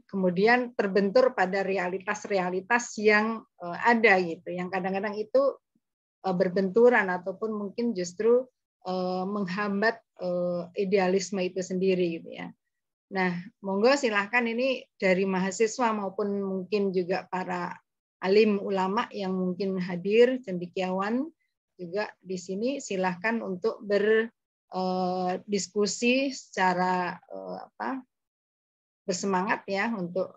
kemudian terbentur pada realitas-realitas yang ada gitu, yang kadang-kadang itu berbenturan ataupun mungkin justru menghambat idealisme itu sendiri gitu ya. Nah, monggo silahkan ini dari mahasiswa maupun mungkin juga para alim ulama yang mungkin hadir, cendekiawan juga di sini silahkan untuk berdiskusi secara apa bersemangat ya untuk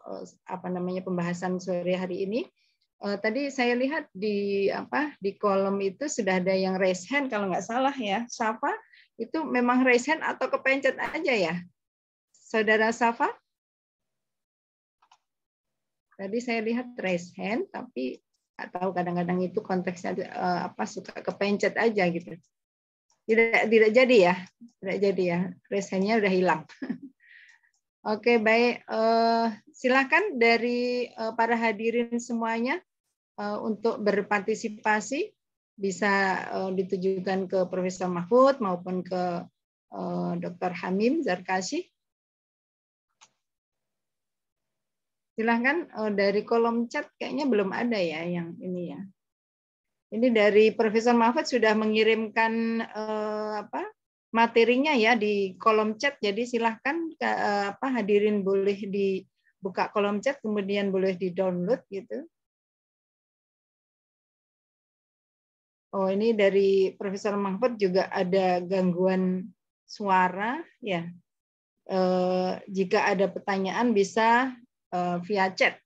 apa namanya pembahasan sore hari ini. Tadi saya lihat di apa di kolom itu sudah ada yang raise hand kalau nggak salah ya. Safa itu memang raise hand atau kepencet aja ya, Saudara Safa? Tadi saya lihat raise hand tapi nggak tahu kadang-kadang itu konteksnya apa suka kepencet aja gitu. Tidak jadi ya, tidak jadi ya. Raise hand-nya udah hilang. Oke, baik. Silakan dari para hadirin semuanya untuk berpartisipasi bisa ditujukan ke Profesor Mahfud maupun ke Dr. Hamim Zarkashi. Silakan dari kolom chat kayaknya belum ada ya yang ini ya. Ini dari Profesor Mahfud sudah mengirimkan apa? Materinya ya di kolom chat, jadi silahkan apa hadirin boleh dibuka kolom chat kemudian boleh di-download gitu. Oh, ini dari Profesor Mahfud juga ada gangguan suara ya. Jika ada pertanyaan bisa via chat.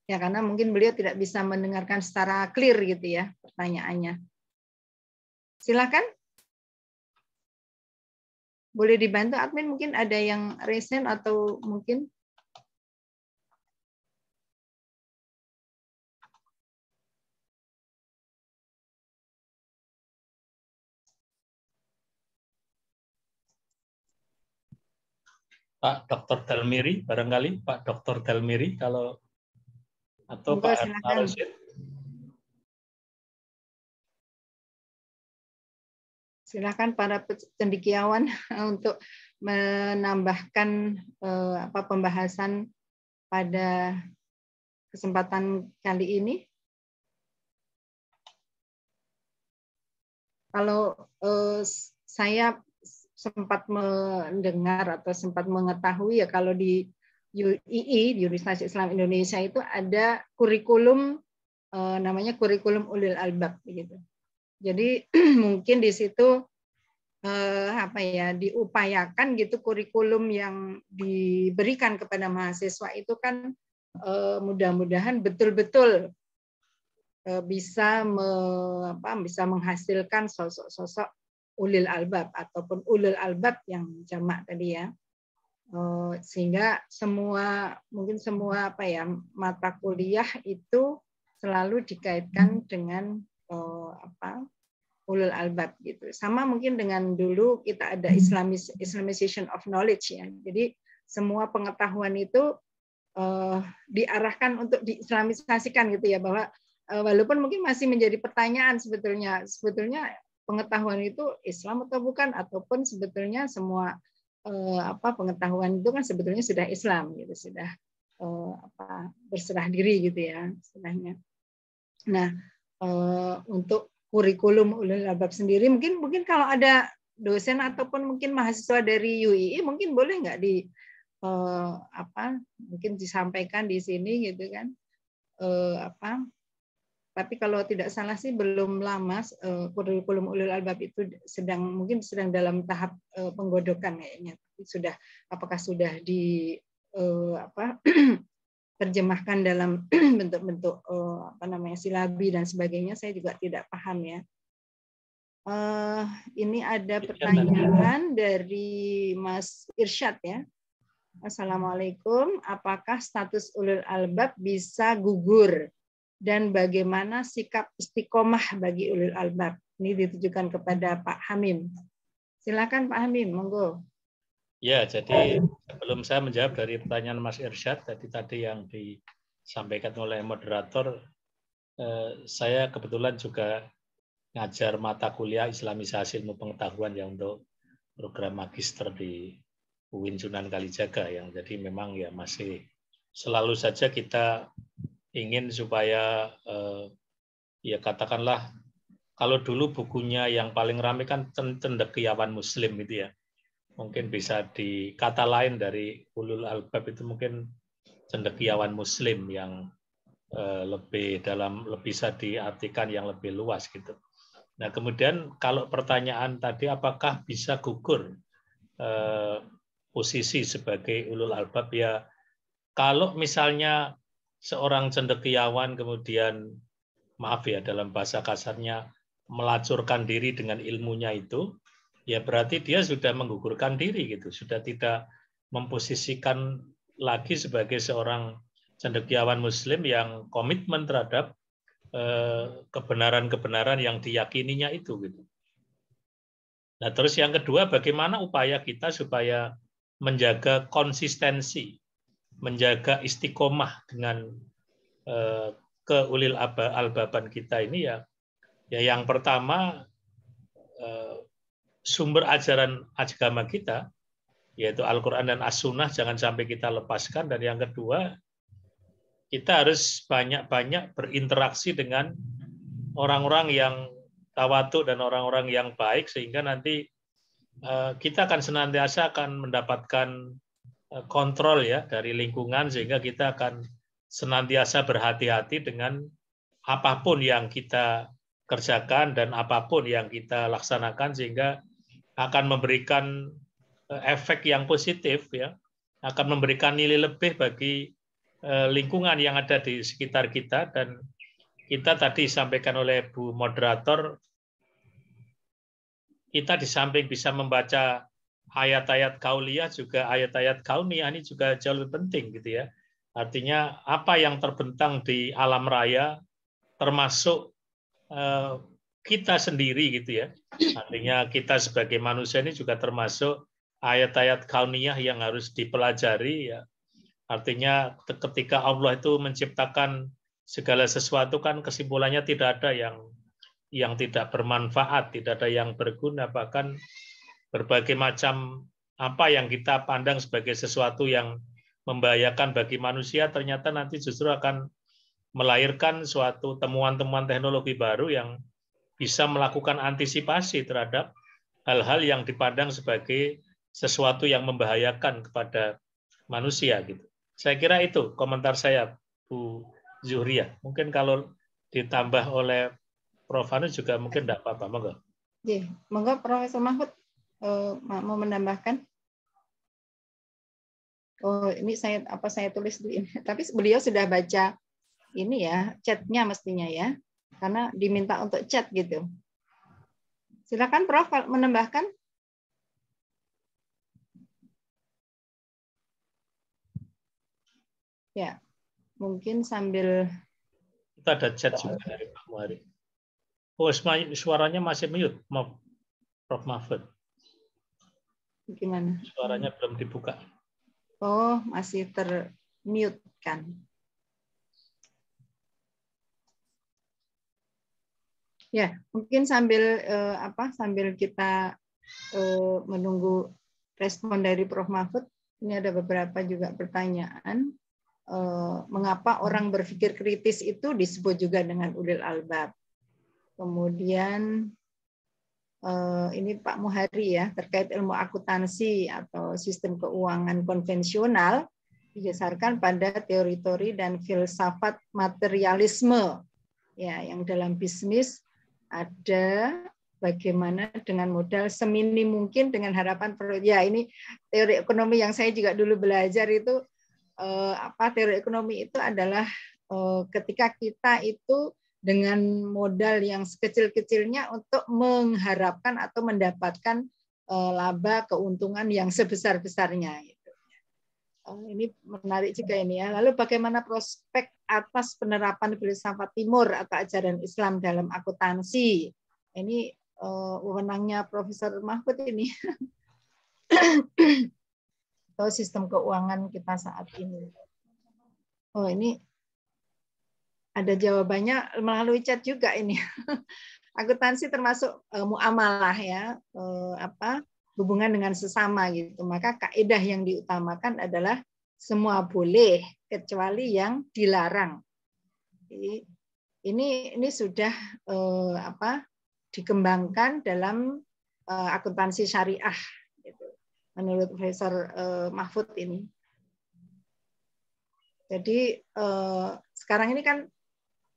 Ya, karena mungkin beliau tidak bisa mendengarkan secara clear gitu ya pertanyaannya. Silakan. Boleh dibantu admin, mungkin ada yang raise hand atau mungkin Pak Dr. Delmiri, barangkali Pak Dr. Delmiri kalau atau Pak Harun. Silakan para cendekiawan untuk menambahkan apa pembahasan pada kesempatan kali ini. Kalau saya sempat mendengar atau sempat mengetahui ya kalau di UII, di Universitas Islam Indonesia itu ada kurikulum namanya kurikulum ulil albab begitu. Jadi mungkin di situ apa ya diupayakan gitu kurikulum yang diberikan kepada mahasiswa itu kan mudah-mudahan betul-betul bisa bisa menghasilkan sosok-sosok ulil albab ataupun ulul albab yang jamak tadi ya. Sehingga mungkin semua mata kuliah itu selalu dikaitkan dengan ulul albab gitu. Sama mungkin dengan dulu kita ada Islamization of knowledge ya. Jadi semua pengetahuan itu diarahkan untuk diislamisasikan gitu ya, bahwa walaupun mungkin masih menjadi pertanyaan sebetulnya pengetahuan itu Islam atau bukan, ataupun sebetulnya semua pengetahuan itu kan sebetulnya sudah Islam gitu, sudah berserah diri gitu ya istilahnya. Nah, untuk kurikulum ulul albab sendiri mungkin kalau ada dosen ataupun mungkin mahasiswa dari UII mungkin boleh nggak mungkin disampaikan di sini gitu kan. Tapi kalau tidak salah sih belum lama kurikulum ulul albab itu mungkin sedang dalam tahap penggodokan kayaknya. Apakah sudah terjemahkan dalam bentuk-bentuk silabi dan sebagainya, saya juga tidak paham ya. Ini ada pertanyaan dari Mas Irsyad ya. Assalamualaikum, apakah status ulul albab bisa gugur? Dan bagaimana sikap istiqomah bagi ulul albab? Ini ditujukan kepada Pak Hamim. Silakan Pak Hamim, monggo. Ya, jadi sebelum saya menjawab dari pertanyaan Mas Irsyad tadi yang disampaikan oleh moderator, saya kebetulan juga ngajar mata kuliah Islamisasi Ilmu Pengetahuan yang untuk program magister di UIN Sunan Kalijaga, yang jadi memang ya masih selalu saja kita ingin supaya ya katakanlah kalau dulu bukunya yang paling ramai kan Cendekiawan Muslim gitu ya. Mungkin bisa kata lain dari ulul albab itu mungkin cendekiawan Muslim yang lebih bisa diartikan yang lebih luas gitu. Nah kemudian kalau pertanyaan tadi apakah bisa gugur posisi sebagai ulul albab, ya kalau misalnya seorang cendekiawan kemudian maaf ya dalam bahasa kasarnya melacurkan diri dengan ilmunya itu, ya berarti dia sudah menggugurkan diri gitu, sudah tidak memposisikan lagi sebagai seorang cendekiawan Muslim yang komitmen terhadap kebenaran-kebenaran yang diyakininya itu gitu. Nah terus yang kedua, bagaimana upaya kita supaya menjaga konsistensi, menjaga istiqomah dengan keulil albaban kita ini ya yang pertama sumber ajaran agama kita yaitu Al-Quran dan As-Sunnah jangan sampai kita lepaskan, dan yang kedua kita harus banyak-banyak berinteraksi dengan orang-orang yang tawadhu dan orang-orang yang baik, sehingga nanti kita akan senantiasa mendapatkan kontrol ya dari lingkungan, sehingga kita akan senantiasa berhati-hati dengan apapun yang kita kerjakan dan apapun yang kita laksanakan, sehingga akan memberikan efek yang positif ya, akan memberikan nilai lebih bagi lingkungan yang ada di sekitar kita. Dan kita tadi disampaikan oleh Bu Moderator, kita di samping bisa membaca ayat-ayat kauliyah, juga ayat-ayat kauniyah ini juga jauh lebih penting gitu ya. Artinya apa yang terbentang di alam raya termasuk kita sendiri gitu ya. Artinya kita sebagai manusia ini juga termasuk ayat-ayat kauniyah yang harus dipelajari ya. Artinya ketika Allah itu menciptakan segala sesuatu kan kesimpulannya tidak ada yang tidak bermanfaat, tidak ada yang berguna, bahkan berbagai macam apa yang kita pandang sebagai sesuatu yang membahayakan bagi manusia ternyata nanti justru akan melahirkan suatu temuan-temuan teknologi baru yang bisa melakukan antisipasi terhadap hal-hal yang dipandang sebagai sesuatu yang membahayakan kepada manusia gitu. Saya kira itu komentar saya, Bu Zuhriah. Mungkin kalau ditambah oleh Prof. Anu juga mungkin tidak apa-apa. Monggo. Monggo Profesor Mahfud mau menambahkan. Oh, ini saya tulis di ini. Tapi beliau sudah baca ini ya, chatnya mestinya ya. Karena diminta untuk chat gitu. Silakan Prof menambahkan. Ya, mungkin sambil Kita ada chat juga dari Pak Muhari. Oh, suaranya masih mute, Prof. Mahfud. gimana? Suaranya belum dibuka. Oh, masih termute kan. Ya, mungkin sambil sambil kita menunggu respon dari Prof. Mahfud, ini ada beberapa juga pertanyaan. Mengapa orang berpikir kritis itu disebut juga dengan ulil albab? Kemudian ini Pak Muhari ya, terkait ilmu akuntansi atau sistem keuangan konvensional didasarkan pada teori-teori dan filsafat materialisme ya, yang dalam bisnis ada bagaimana dengan modal seminim mungkin dengan harapan ya, ini teori ekonomi yang saya juga dulu belajar itu teori ekonomi itu adalah ketika kita itu dengan modal yang sekecil-kecilnya untuk mengharapkan atau mendapatkan laba keuntungan yang sebesar-besarnya. Ini menarik juga ini ya. Lalu bagaimana prospek atas penerapan filsafat timur atau ajaran Islam dalam akuntansi? Ini wewenangnya Profesor Mahfud ini. Atau sistem keuangan kita saat ini. Oh, ini ada jawabannya melalui chat juga ini. Akuntansi termasuk muamalah ya, hubungan dengan sesama gitu. Maka kaidah yang diutamakan adalah semua boleh kecuali yang dilarang. Jadi, ini sudah dikembangkan dalam akuntansi syariah gitu, menurut Profesor Mahfud ini. Jadi sekarang ini kan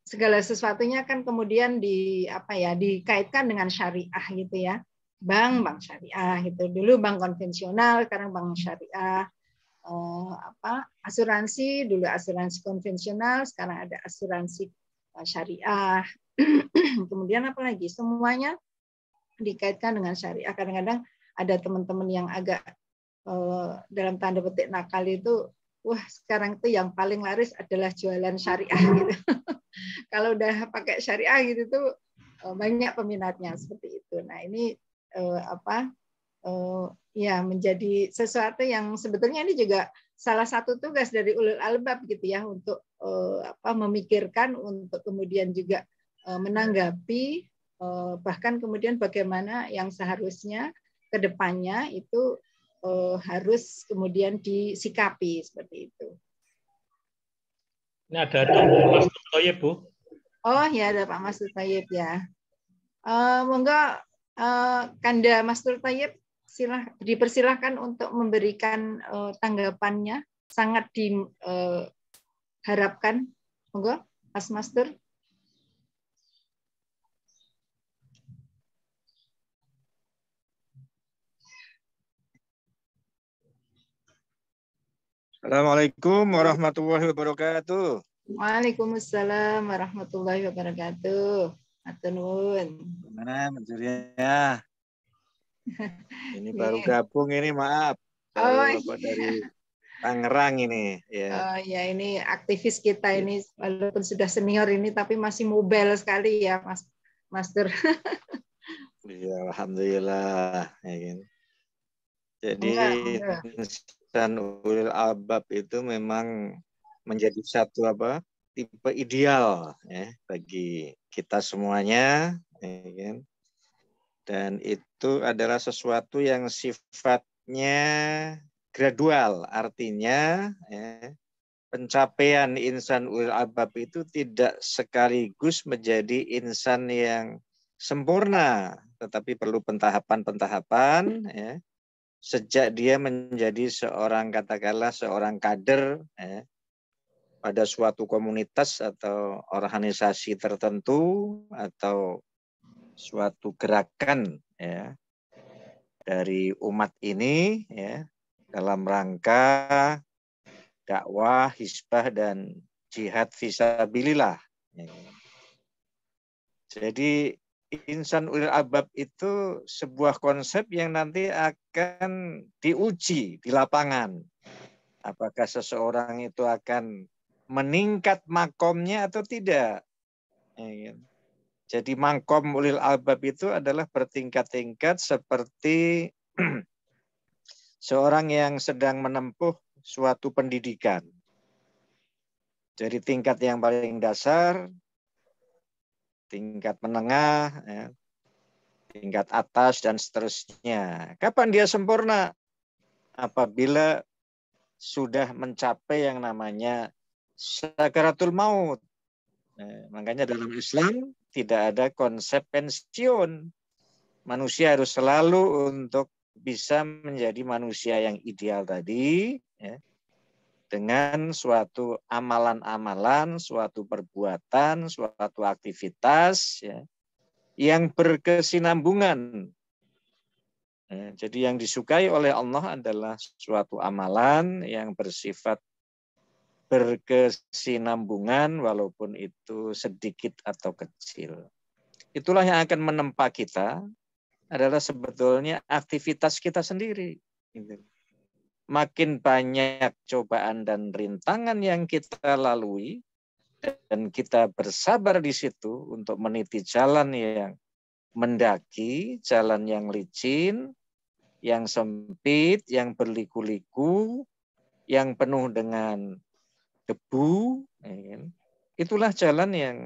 segala sesuatunya kan kemudian dikaitkan dengan syariah gitu ya. Bank syariah gitu. Dulu bank konvensional, sekarang bank syariah. Asuransi, dulu asuransi konvensional, sekarang ada asuransi syariah. Kemudian apa lagi? Semuanya dikaitkan dengan syariah. Kadang-kadang ada teman-teman yang agak dalam tanda petik nakal itu, wah sekarang itu yang paling laris adalah jualan syariah gitu. Kalau udah pakai syariah gitu tuh banyak peminatnya seperti itu. Nah ini ya menjadi sesuatu yang sebetulnya ini juga salah satu tugas dari ulul albab gitu ya, untuk memikirkan, untuk kemudian juga menanggapi, bahkan kemudian bagaimana yang seharusnya ke depannya itu harus kemudian disikapi seperti itu. Ini ada Mas Tutoyib, Bu. Oh ya, ada Pak Mas Tutoyib ya. Monggo Kanda Mas Tutoyib, dipersilahkan untuk memberikan tanggapannya, sangat diharapkan. Monggo, Mas Mastur. Assalamualaikum warahmatullahi wabarakatuh. Waalaikumsalam warahmatullahi wabarakatuh. Matur nuwun. Gimana mencurinya? Ini baru gabung ini, maaf. Dari Tangerang ini. Ya. Oh ya, ini aktivis kita ini, walaupun sudah senior ini, tapi masih mobile sekali ya, Mas Master. Ya, alhamdulillah. Ya, kan. Jadi insan ulil albab itu memang menjadi satu tipe ideal ya bagi kita semuanya, ya kan? Dan itu adalah sesuatu yang sifatnya gradual, artinya ya, pencapaian insan ulil albab itu tidak sekaligus menjadi insan yang sempurna, tetapi perlu pentahapan-pentahapan ya. Sejak dia menjadi seorang, katakanlah seorang kader ya, pada suatu komunitas atau organisasi tertentu atau suatu gerakan ya dari umat ini ya, dalam rangka dakwah, hizbah dan jihad fisabilillah. Ya. Jadi insan ulil albab itu sebuah konsep yang nanti akan diuji di lapangan. Apakah seseorang itu akan meningkat makomnya atau tidak? Jadi makom ulil albab itu adalah bertingkat-tingkat seperti seorang yang sedang menempuh suatu pendidikan. Jadi tingkat yang paling dasar, tingkat menengah, ya, tingkat atas, dan seterusnya. Kapan dia sempurna? Apabila sudah mencapai yang namanya sakaratul maut. Makanya dalam Islam tidak ada konsep pensiun. Manusia harus selalu untuk bisa menjadi manusia yang ideal tadi, ya, dengan suatu amalan-amalan, suatu perbuatan, suatu aktivitas, ya, yang berkesinambungan. Jadi yang disukai oleh Allah adalah suatu amalan yang bersifat berkesinambungan walaupun itu sedikit atau kecil. Itulah yang akan menempa kita adalah sebetulnya aktivitas kita sendiri. Makin banyak cobaan dan rintangan yang kita lalui dan kita bersabar di situ untuk meniti jalan yang mendaki, jalan yang licin, yang sempit, yang berliku-liku, yang penuh dengan debu. Itulah jalan yang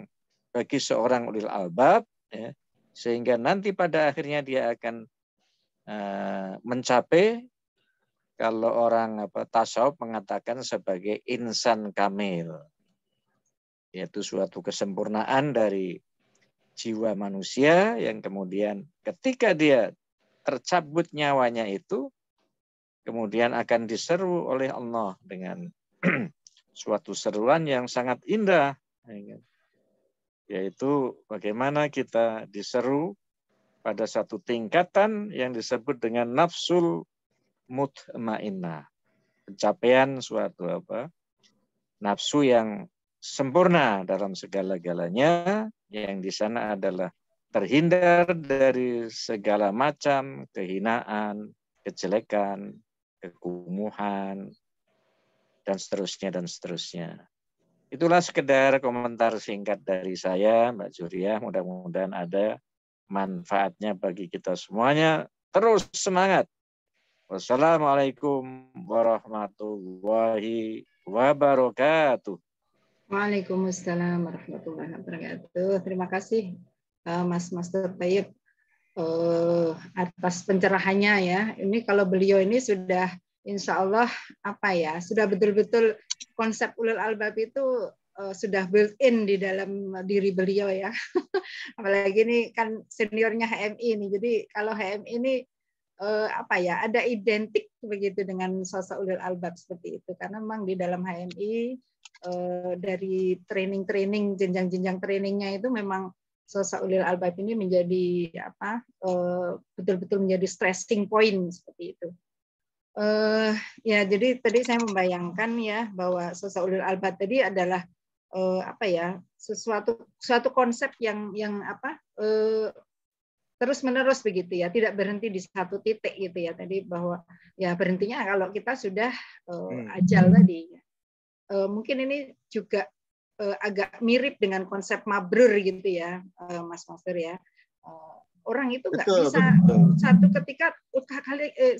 bagi seorang ulil albab, ya, sehingga nanti pada akhirnya dia akan mencapai, kalau orang tasawuf mengatakan sebagai insan kamil, yaitu suatu kesempurnaan dari jiwa manusia yang kemudian ketika dia tercabut nyawanya itu, kemudian akan diseru oleh Allah dengan suatu seruan yang sangat indah, yaitu bagaimana kita diseru pada satu tingkatan yang disebut dengan nafsul mutmainnah, pencapaian suatu nafsu yang sempurna dalam segala-galanya, yang di sana adalah terhindar dari segala macam kehinaan, kejelekan, kekumuhan, dan seterusnya, dan seterusnya. Itulah sekedar komentar singkat dari saya, Mbak Juria. Mudah-mudahan ada manfaatnya bagi kita semuanya. Terus semangat. Wassalamualaikum warahmatullahi wabarakatuh. Waalaikumsalam warahmatullahi wabarakatuh. Terima kasih Mas Master Tayyib atas pencerahannya ya. Ini kalau beliau ini sudah insya Allah sudah betul-betul konsep ulul albab itu sudah built-in di dalam diri beliau ya. Apalagi ini kan seniornya HMI ini. Jadi kalau HMI ini ada identik begitu dengan sosok ulul albab seperti itu, karena memang di dalam HMI dari training jenjang-jenjang trainingnya itu memang sosok ulul albab ini menjadi betul-betul menjadi stressing point seperti itu. Ya, jadi tadi saya membayangkan ya bahwa sosok ulul albab tadi adalah suatu konsep yang terus menerus begitu ya, tidak berhenti di satu titik gitu ya tadi, bahwa ya berhentinya kalau kita sudah ajal tadi. Mungkin ini juga agak mirip dengan konsep mabrur gitu ya, Mas Master ya. Orang itu nggak bisa satu ketika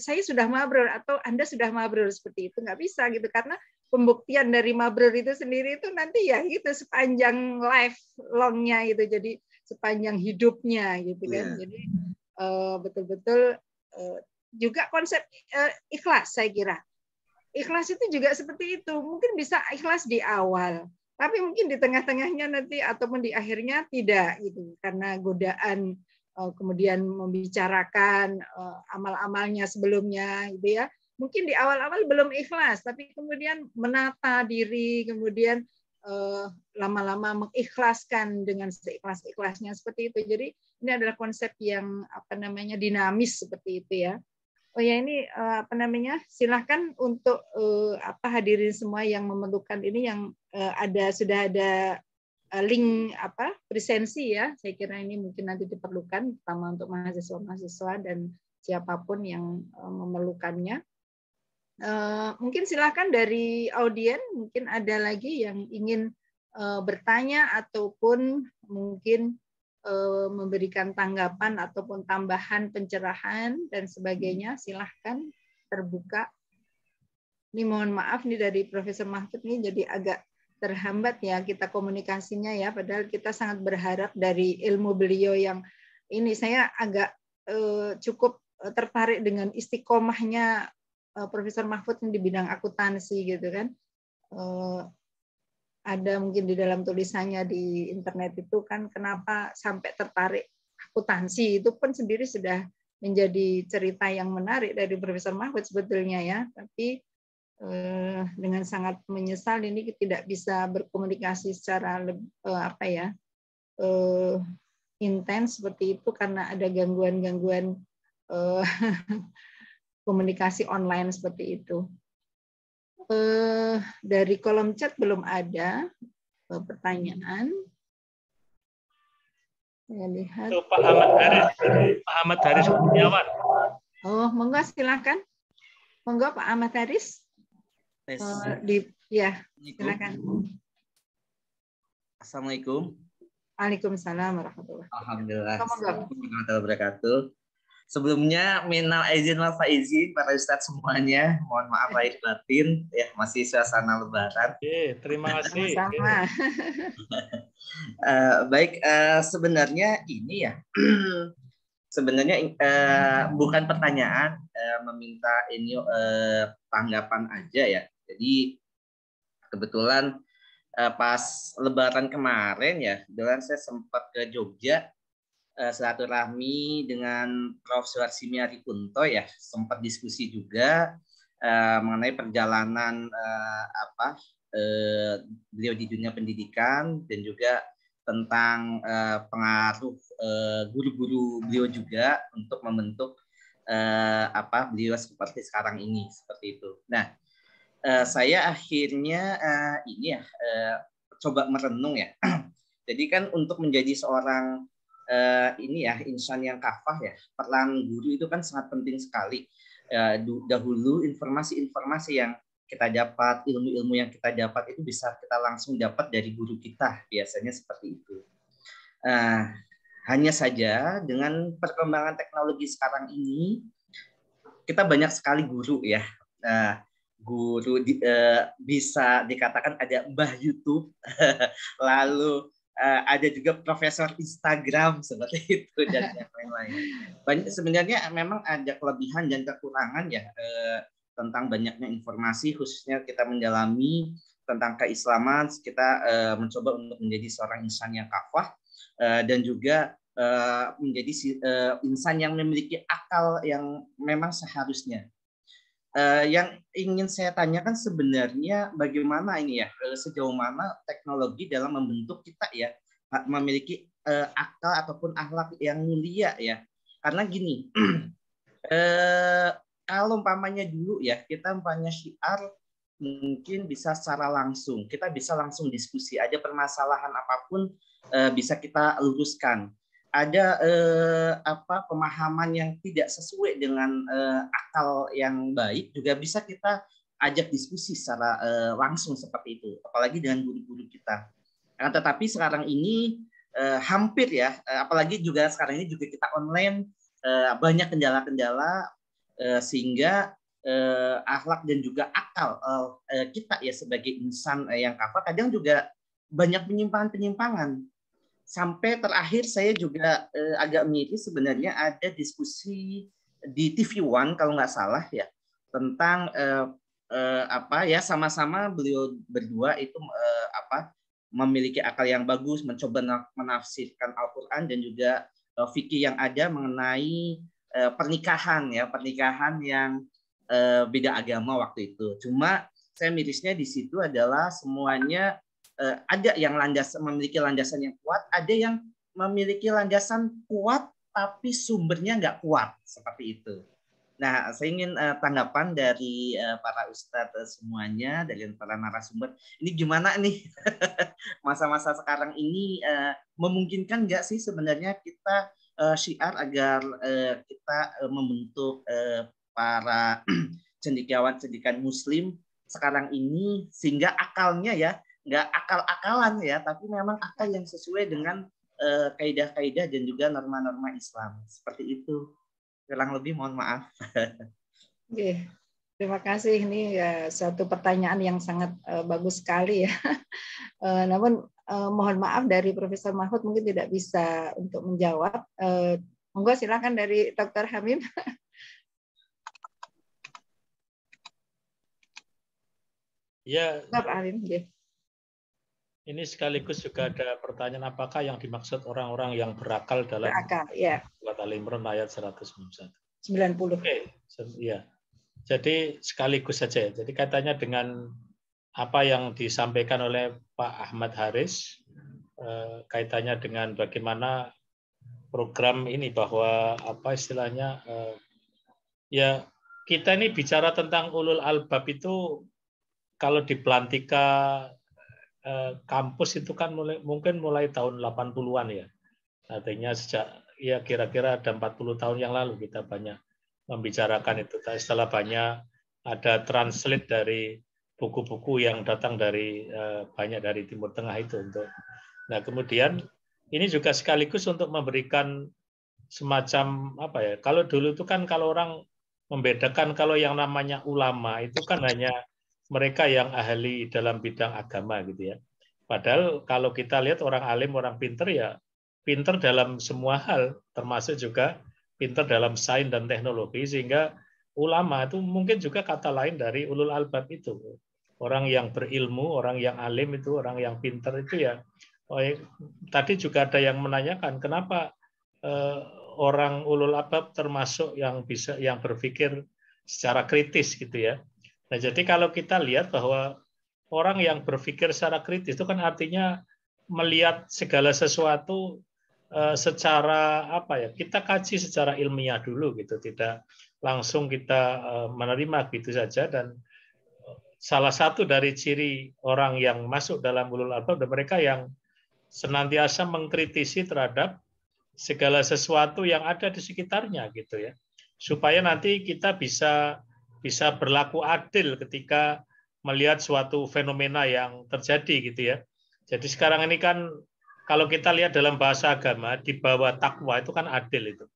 saya sudah mabrur atau Anda sudah mabrur seperti itu, nggak bisa gitu, karena pembuktian dari mabrur itu sendiri itu nanti ya gitu sepanjang life long-nya gitu, jadi sepanjang hidupnya gitu kan. Jadi betul-betul juga konsep ikhlas, saya kira ikhlas itu juga seperti itu, mungkin bisa ikhlas di awal, tapi mungkin di tengah-tengahnya nanti ataupun di akhirnya tidak gitu, karena godaan kemudian membicarakan amal-amalnya sebelumnya gitu ya. Mungkin di awal-awal belum ikhlas, tapi kemudian menata diri, kemudian lama-lama mengikhlaskan dengan seikhlas-ikhlasnya seperti itu. Jadi ini adalah konsep yang dinamis seperti itu ya. Oh ya, ini silahkan untuk hadirin semua yang memerlukan ini, yang sudah ada link presensi ya. Saya kira ini mungkin nanti diperlukan terutama untuk mahasiswa-mahasiswa dan siapapun yang memerlukannya. Mungkin silakan dari audien, mungkin ada lagi yang ingin bertanya ataupun mungkin memberikan tanggapan ataupun tambahan pencerahan dan sebagainya. Silahkan, terbuka. Ini mohon maaf nih dari Profesor Mahfud nih jadi agak terhambat ya kita komunikasinya ya, padahal kita sangat berharap dari ilmu beliau yang ini. Saya agak cukup tertarik dengan istiqomahnya Profesor Mahfud di bidang akuntansi gitu kan. Ada mungkin di dalam tulisannya di internet itu kan kenapa sampai tertarik akuntansi, itu pun sendiri sudah menjadi cerita yang menarik dari Profesor Mahfud sebetulnya ya. Tapi dengan sangat menyesal ini tidak bisa berkomunikasi secara intens seperti itu karena ada gangguan-gangguan komunikasi online seperti itu. Dari kolom chat belum ada pertanyaan. Saya lihat. Pak Ahmad Haris Kurniawan. Oh, monggo silakan. Monggo Pak Ahmad Haris. Ya, silakan. Assalamualaikum. Waalaikumsalam warahmatullahi wabarakatuh. Alhamdulillah. Warahmatullahi wabarakatuh. Sebelumnya minal aizin wal faizin para ustadz semuanya, mohon maaf lahir batin ya, masih suasana lebaran. Terima kasih. Sama-sama. Baik, sebenarnya ini ya, sebenarnya bukan pertanyaan, meminta ini tanggapan aja ya. Jadi kebetulan pas lebaran kemarin ya, kebetulan saya sempat ke Jogja, silaturahmi dengan Prof. Suharsimeari Kunto ya, sempat diskusi juga mengenai perjalanan beliau di dunia pendidikan dan juga tentang pengaruh guru-guru beliau juga untuk membentuk beliau seperti sekarang ini, seperti itu. Nah, saya akhirnya coba merenung ya. Jadi kan untuk menjadi seorang insan yang kafah ya, peran guru itu kan sangat penting sekali. Dahulu informasi-informasi yang kita dapat, ilmu-ilmu yang kita dapat itu bisa kita langsung dapat dari guru kita, biasanya seperti itu. Hanya saja dengan perkembangan teknologi sekarang ini, kita banyak sekali guru ya. Guru bisa dikatakan ada Mbah YouTube, lalu ada juga profesor Instagram seperti itu dan yang lain-lain. Sebenarnya memang ada kelebihan dan kekurangan ya tentang banyaknya informasi, khususnya kita mendalami tentang keislaman, kita mencoba untuk menjadi seorang insan yang kafah dan juga menjadi insan yang memiliki akal yang memang seharusnya. Yang ingin saya tanyakan sebenarnya bagaimana ini ya, sejauh mana teknologi dalam membentuk kita ya memiliki akal ataupun akhlak yang mulia ya. Karena gini, kalau umpamanya dulu ya kita umpamanya syiar mungkin bisa secara langsung, kita bisa langsung diskusi, ada permasalahan apapun bisa kita luruskan. Ada pemahaman yang tidak sesuai dengan akal yang baik juga bisa kita ajak diskusi secara langsung seperti itu, apalagi dengan guru-guru kita. Tetapi sekarang ini hampir ya, apalagi juga sekarang ini juga kita online, banyak kendala-kendala sehingga akhlak dan juga akal kita ya sebagai insan yang kafah kadang juga banyak penyimpangan-penyimpangan. Sampai terakhir saya juga agak miris sebenarnya ada diskusi di TV One kalau nggak salah ya tentang sama-sama beliau berdua itu memiliki akal yang bagus, mencoba menafsirkan Al-Quran dan juga fikih yang ada mengenai pernikahan yang beda agama waktu itu. Cuma saya mirisnya di situ adalah semuanya ada yang memiliki landasan yang kuat, ada yang memiliki landasan kuat tapi sumbernya nggak kuat seperti itu. Nah, saya ingin tanggapan dari para ustadz semuanya, dari para narasumber. Ini gimana nih masa-masa sekarang ini memungkinkan nggak sih sebenarnya kita syiar agar kita membentuk para cendekiawan-cendekiawan Muslim sekarang ini, sehingga akalnya ya nggak akal-akalan ya, tapi memang akal yang sesuai dengan kaidah-kaidah dan juga norma-norma Islam. Seperti itu. Kurang lebih mohon maaf. Oke, terima kasih. Ini ya satu pertanyaan yang sangat bagus sekali ya. Namun mohon maaf dari Profesor Mahfud mungkin tidak bisa untuk menjawab. Monggo silakan dari Dr. Hamim. Ya, Pak Hamim. ini sekaligus juga ada pertanyaan, apakah yang dimaksud orang-orang yang berakal dalam ya. surat Al-Imran ayat 191. 90. Oke, ya. Jadi sekaligus saja. Jadi katanya dengan apa yang disampaikan oleh Pak Ahmad Haris, kaitannya dengan bagaimana program ini, bahwa apa istilahnya, ya kita ini bicara tentang ulul albab itu kalau di Pelantika kampus itu kan mungkin mulai tahun 80-an ya. Artinya sejak ya kira-kira ada 40 tahun yang lalu kita banyak membicarakan itu. Setelah banyak ada translate dari buku-buku yang datang dari banyak dari Timur Tengah itu untuk. Nah, kemudian ini juga sekaligus untuk memberikan semacam apa ya? Kalau dulu itu kan kalau orang membedakan, kalau yang namanya ulama itu kan hanya mereka yang ahli dalam bidang agama gitu ya. Padahal kalau kita lihat orang alim, orang pinter ya pinter dalam semua hal, termasuk juga pinter dalam sains dan teknologi, sehingga ulama itu mungkin juga kata lain dari ulul albab itu. Orang yang berilmu, orang yang alim itu, orang yang pinter itu ya. Tadi juga ada yang menanyakan kenapa orang ulul albab termasuk yang bisa yang berpikir secara kritis gitu ya. Nah, jadi kalau kita lihat bahwa orang yang berpikir secara kritis itu kan artinya melihat segala sesuatu secara apa ya, kita kaji secara ilmiah dulu gitu, tidak langsung kita menerima gitu saja. Dan salah satu dari ciri orang yang masuk dalam ulul albab adalah mereka yang senantiasa mengkritisi terhadap segala sesuatu yang ada di sekitarnya gitu ya, supaya nanti kita bisa berlaku adil ketika melihat suatu fenomena yang terjadi gitu ya. Jadi sekarang ini kan kalau kita lihat dalam bahasa agama, di bawah takwa itu kan adil itu.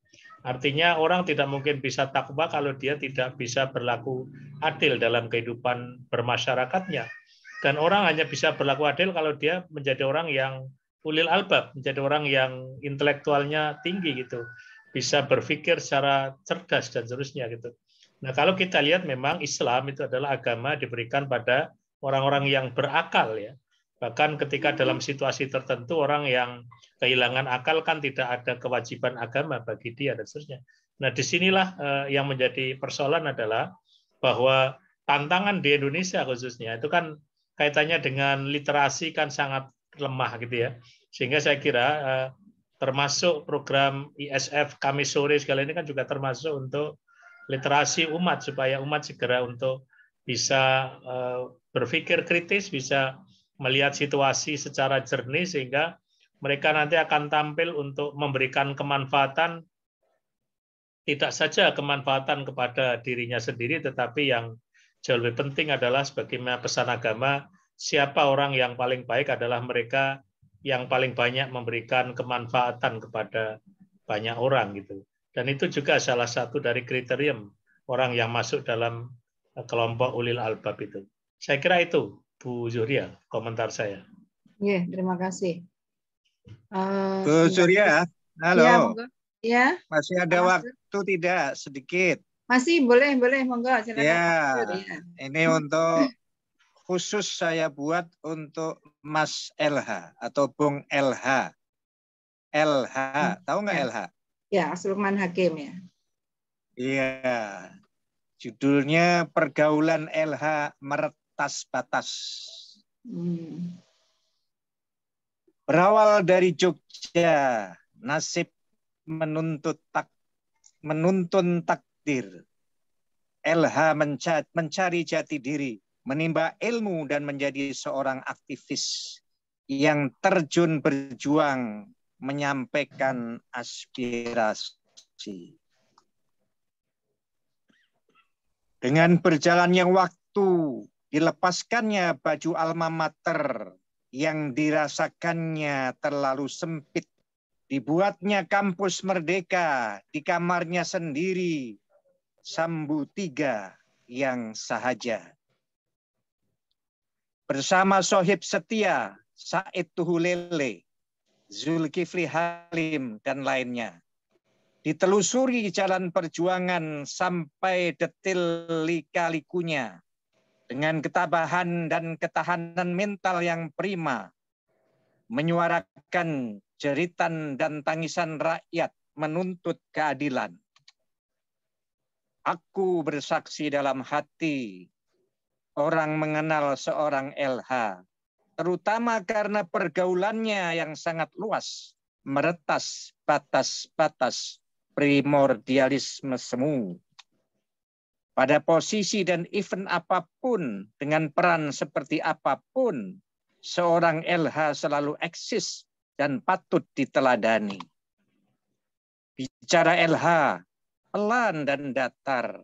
Artinya orang tidak mungkin bisa takwa kalau dia tidak bisa berlaku adil dalam kehidupan bermasyarakatnya. Dan orang hanya bisa berlaku adil kalau dia menjadi orang yang ulil albab, menjadi orang yang intelektualnya tinggi gitu, bisa berpikir secara cerdas dan seterusnya gitu. Nah, kalau kita lihat memang Islam itu adalah agama diberikan pada orang-orang yang berakal ya. Bahkan ketika dalam situasi tertentu orang yang kehilangan akal kan tidak ada kewajiban agama bagi dia dan seterusnya. Nah, disinilah yang menjadi persoalan adalah bahwa tantangan di Indonesia khususnya itu kan kaitannya dengan literasi kan sangat lemah gitu ya. Sehingga saya kira termasuk program ISF Kamis Sore segala ini kan juga termasuk untuk literasi umat, supaya umat segera untuk bisa berpikir kritis, bisa melihat situasi secara jernih, sehingga mereka nanti akan tampil untuk memberikan kemanfaatan, tidak saja kemanfaatan kepada dirinya sendiri, tetapi yang jauh lebih penting adalah sebagaimana pesan agama, siapa orang yang paling baik adalah mereka yang paling banyak memberikan kemanfaatan kepada banyak orang gitu. Dan itu juga salah satu dari kriteria orang yang masuk dalam kelompok ulil albab itu. Saya kira itu, Bu Zuhria, komentar saya. Iya, terima kasih. Bu Surya, halo. Ya, monggo. Ya. Masih ada waktu tidak? Sedikit. Masih, boleh, monggo. Silakan. Ya, ini untuk khusus saya buat untuk Mas LH atau Bung LH. LH, tahu nggak ya. LH? Ya, Sulaiman Hakim ya. Iya. Judulnya Pergaulan LH Meretas Batas. Berawal dari Jogja, nasib menuntun takdir. LH mencari jati diri, menimba ilmu dan menjadi seorang aktivis yang terjun berjuang menyampaikan aspirasi. Dengan berjalannya waktu, dilepaskannya baju alma mater yang dirasakannya terlalu sempit. Dibuatnya kampus merdeka di kamarnya sendiri, Sambu 3 yang sahaja. Bersama sohib setia, Said Tuhulele, Zulkifli Halim, dan lainnya. Ditelusuri jalan perjuangan sampai detil lika-likunya dengan ketabahan dan ketahanan mental yang prima, menyuarakan jeritan dan tangisan rakyat menuntut keadilan. Aku bersaksi dalam hati, orang mengenal seorang LH, terutama karena pergaulannya yang sangat luas, meretas batas-batas primordialisme semu. Pada posisi dan event apapun, dengan peran seperti apapun, seorang LH selalu eksis dan patut diteladani. Bicara LH, pelan dan datar,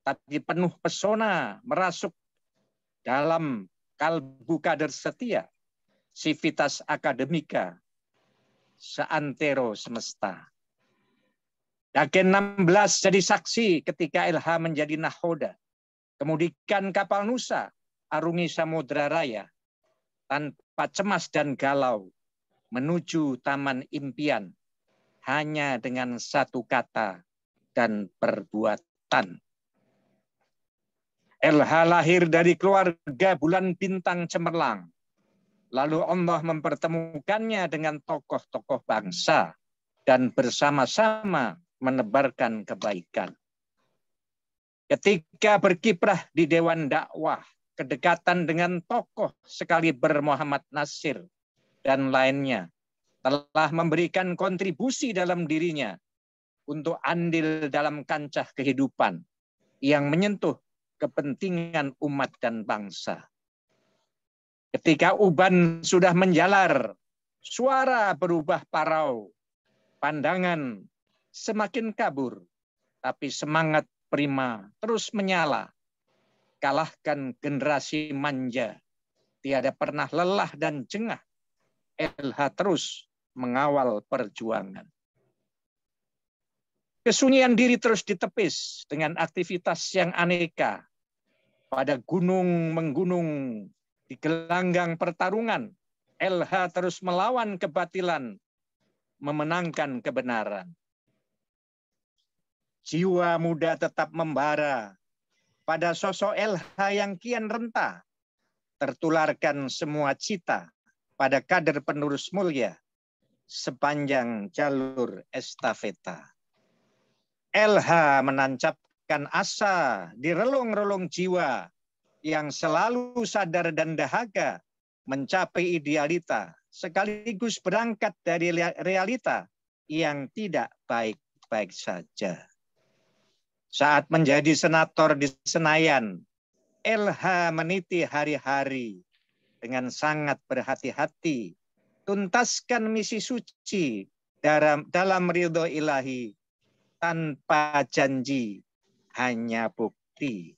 tapi penuh pesona, merasuk dalam kalbu kader setia, civitas akademika, seantero semesta. Dagen 16 jadi saksi ketika LH menjadi nahoda, kemudian kapal Nusa, arungi Samudra Raya, tanpa cemas dan galau, menuju taman impian, hanya dengan satu kata dan perbuatan. LH lahir dari keluarga bulan bintang cemerlang. Lalu Allah mempertemukannya dengan tokoh-tokoh bangsa dan bersama-sama menebarkan kebaikan. Ketika berkiprah di Dewan Dakwah, kedekatan dengan tokoh sekaliber Muhammad Nasir dan lainnya telah memberikan kontribusi dalam dirinya untuk andil dalam kancah kehidupan yang menyentuh kepentingan umat dan bangsa. Ketika uban sudah menjalar, suara berubah parau, pandangan semakin kabur, tapi semangat prima terus menyala. Kalahkan generasi manja, tiada pernah lelah dan jengah. LH terus mengawal perjuangan. Kesunyian diri terus ditepis dengan aktivitas yang aneka. Pada gunung menggunung di gelanggang pertarungan, LH terus melawan kebatilan, memenangkan kebenaran. Jiwa muda tetap membara pada sosok LH yang kian renta, tertularkan semua cita pada kader penerus mulia sepanjang jalur estafeta. LH menancapkan asa di relung-relung jiwa yang selalu sadar dan dahaga mencapai idealita, sekaligus berangkat dari realita yang tidak baik-baik saja. Saat menjadi senator di Senayan, LH meniti hari-hari dengan sangat berhati-hati, tuntaskan misi suci dalam ridho ilahi, tanpa janji, hanya bukti.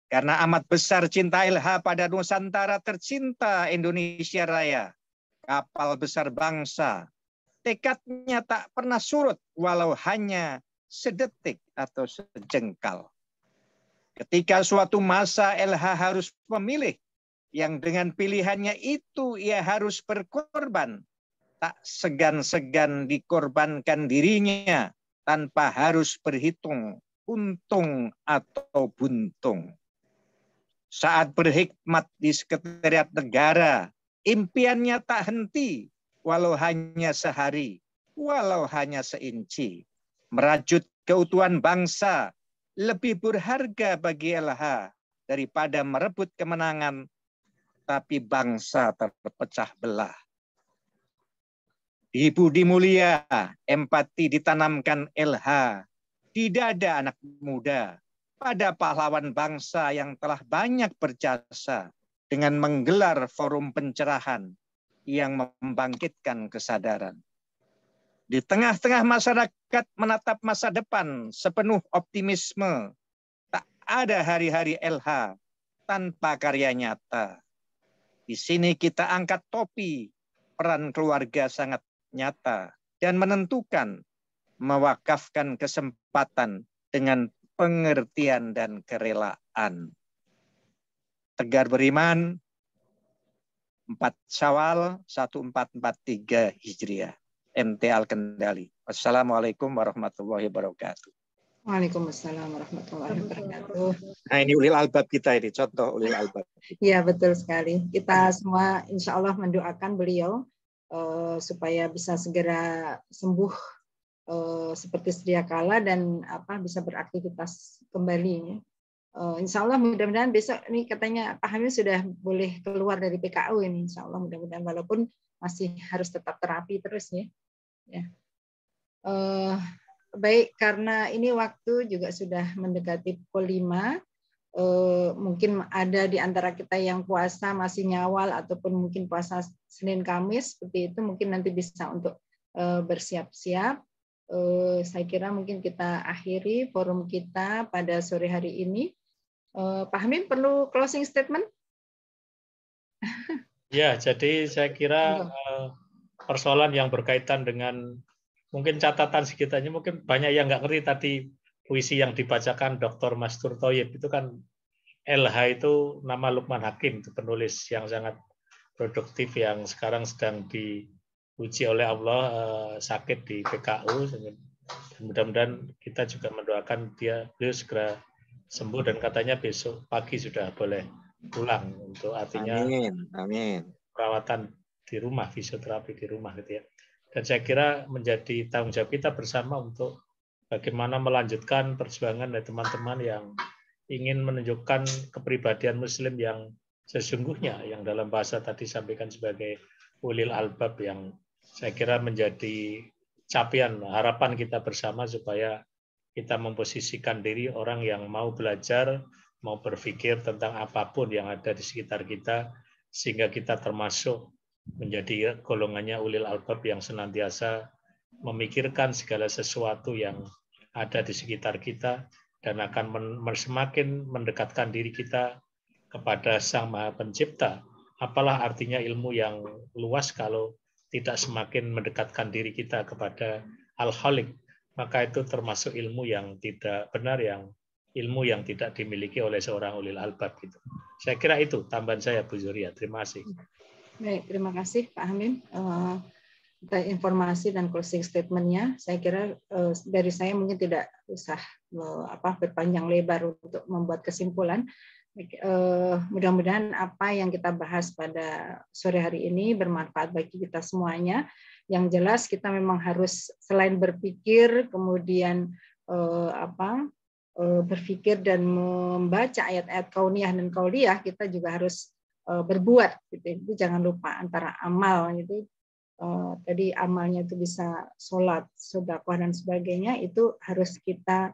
Karena amat besar cinta LH pada Nusantara tercinta Indonesia Raya, kapal besar bangsa, tekadnya tak pernah surut walau hanya sedetik atau sejengkal. Ketika suatu masa LH harus memilih, yang dengan pilihannya itu ia harus berkorban, tak segan-segan dikorbankan dirinya tanpa harus berhitung untung atau buntung. Saat berhikmat di sekretariat negara, impiannya tak henti, walau hanya sehari, walau hanya seinci. Merajut keutuhan bangsa lebih berharga bagi LH daripada merebut kemenangan, tapi bangsa terpecah belah. Di budi mulia, empati ditanamkan LH di dada anak muda pada pahlawan bangsa yang telah banyak berjasa dengan menggelar forum pencerahan yang membangkitkan kesadaran. Di tengah-tengah masyarakat menatap masa depan sepenuh optimisme, tak ada hari-hari LH tanpa karya nyata. Di sini kita angkat topi, peran keluarga sangat nyata dan menentukan mewakafkan kesempatan dengan pengertian dan kerelaan. Tegar beriman, 4 Syawal 1443 Hijriah. MT Al-Kendali. Wassalamualaikum warahmatullahi wabarakatuh. Waalaikumsalam warahmatullahi wabarakatuh. Nah, ini ulil albab kita ini, contoh ulil albab. Iya, betul sekali. Kita semua insya Allah mendoakan beliau supaya bisa segera sembuh seperti sedia kala dan bisa beraktivitas kembali. Insya Allah mudah-mudahan besok ini katanya Pak Hamil sudah boleh keluar dari PKU ini. Insya Allah mudah-mudahan walaupun masih harus tetap terapi terus ya. Baik, karena ini waktu juga sudah mendekati pukul 5. Mungkin ada di antara kita yang puasa masih nyawal ataupun mungkin puasa Senin Kamis seperti itu, mungkin nanti bisa untuk bersiap-siap. Saya kira mungkin kita akhiri forum kita pada sore hari ini. Pak Hamim perlu closing statement? Ya, jadi saya kira persoalan yang berkaitan dengan mungkin catatan sekitarnya, mungkin banyak yang nggak ngerti tadi puisi yang dibacakan Dr. Mastur Thoyib itu kan LH itu nama Lukman Hakim, itu penulis yang sangat produktif yang sekarang sedang diuji oleh Allah sakit di PKU. Mudah-mudahan kita juga mendoakan beliau segera sembuh dan katanya besok pagi sudah boleh pulang untuk artinya Amin. perawatan di rumah, fisioterapi di rumah gitu ya. Dan saya kira menjadi tanggung jawab kita bersama untuk bagaimana melanjutkan perjuangan dari teman-teman yang ingin menunjukkan kepribadian Muslim yang sesungguhnya, yang dalam bahasa tadi sampaikan sebagai ulil albab, yang saya kira menjadi capaian harapan kita bersama supaya kita memposisikan diri orang yang mau belajar, mau berpikir tentang apapun yang ada di sekitar kita, sehingga kita termasuk menjadi golongannya ulil albab yang senantiasa memikirkan segala sesuatu yang ada di sekitar kita dan akan semakin mendekatkan diri kita kepada Sang Maha Pencipta. Apalah artinya ilmu yang luas kalau tidak semakin mendekatkan diri kita kepada Al-Khaliq, maka itu termasuk ilmu yang tidak benar, yang ilmu yang tidak dimiliki oleh seorang ulil albab gitu. Saya kira itu tambahan saya, Bu Zuria. Terima kasih. Baik, terima kasih Pak Hamim. Informasi dan closing statement-nya. Saya kira dari saya mungkin tidak usah berpanjang lebar untuk membuat kesimpulan. Mudah-mudahan apa yang kita bahas pada sore hari ini bermanfaat bagi kita semuanya. Yang jelas kita memang harus selain berpikir, kemudian berpikir dan membaca ayat-ayat kauniyah dan qauliyah, kita juga harus berbuat. Gitu. Itu jangan lupa antara amal gitu. Tadi amalnya itu bisa sholat, sedekah dan sebagainya, itu harus kita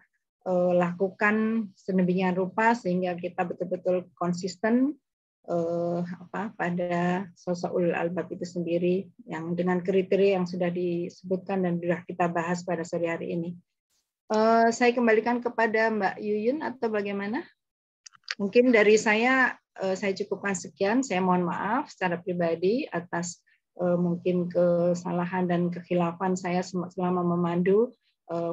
lakukan sedemikian rupa sehingga kita betul-betul konsisten pada sosok ulul albab itu sendiri yang dengan kriteria yang sudah disebutkan dan sudah kita bahas pada sore hari ini. Saya kembalikan kepada Mbak Yuyun atau bagaimana? Mungkin dari saya cukupkan sekian. Saya mohon maaf secara pribadi atas mungkin kesalahan dan kekhilafan saya selama memandu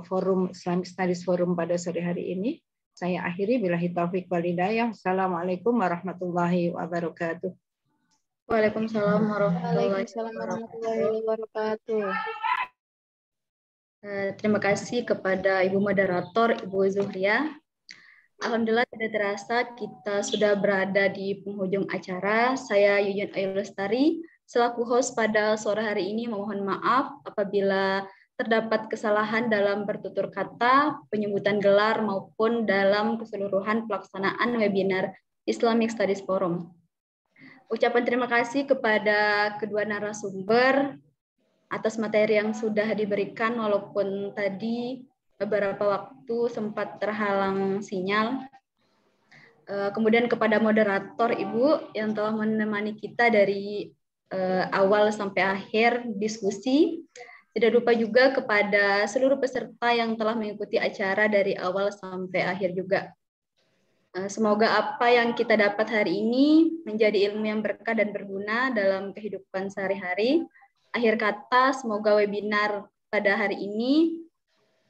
forum Islamic Studies Forum pada sore hari ini. Saya akhiri billahi taufik wal hidayah. Assalamualaikum warahmatullahi wabarakatuh. Waalaikumsalam warahmatullahi wabarakatuh. Terima kasih kepada Ibu Moderator, Ibu Zuhria. Alhamdulillah tidak terasa kita sudah berada di penghujung acara. Saya Yuyun Ayu Lestari, selaku host pada sore hari ini memohon maaf apabila terdapat kesalahan dalam bertutur kata, penyebutan gelar maupun dalam keseluruhan pelaksanaan webinar Islamic Studies Forum. Ucapan terima kasih kepada kedua narasumber atas materi yang sudah diberikan walaupun tadi beberapa waktu sempat terhalang sinyal. Kemudian kepada moderator Ibu yang telah menemani kita dari awal sampai akhir diskusi. Tidak lupa juga kepada seluruh peserta yang telah mengikuti acara dari awal sampai akhir juga. Semoga apa yang kita dapat hari ini menjadi ilmu yang berkah dan berguna dalam kehidupan sehari-hari. Akhir kata, semoga webinar pada hari ini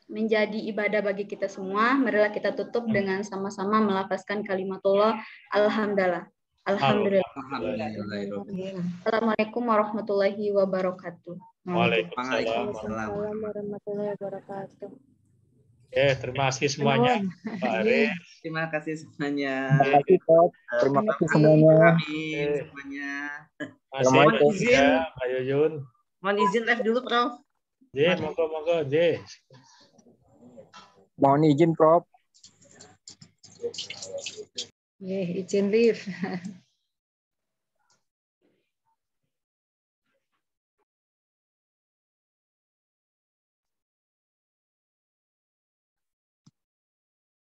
menjadi ibadah bagi kita semua. Marilah kita tutup dengan sama-sama melafazkan kalimatullah alhamdulillah. Alhamdulillah. Assalamualaikum warahmatullahi wabarakatuh. Waalaikumsalam warahmatullahi wabarakatuh. Terima kasih semuanya, Pak Aris. Terima kasih semuanya. Terima kasih, Prof. Terima kasih semuanya. Amin semuanya. Mohon izin, Pak Yuyun. Mohon izin live dulu, Prof. Monggo. Mohon izin, Prof. Izin live.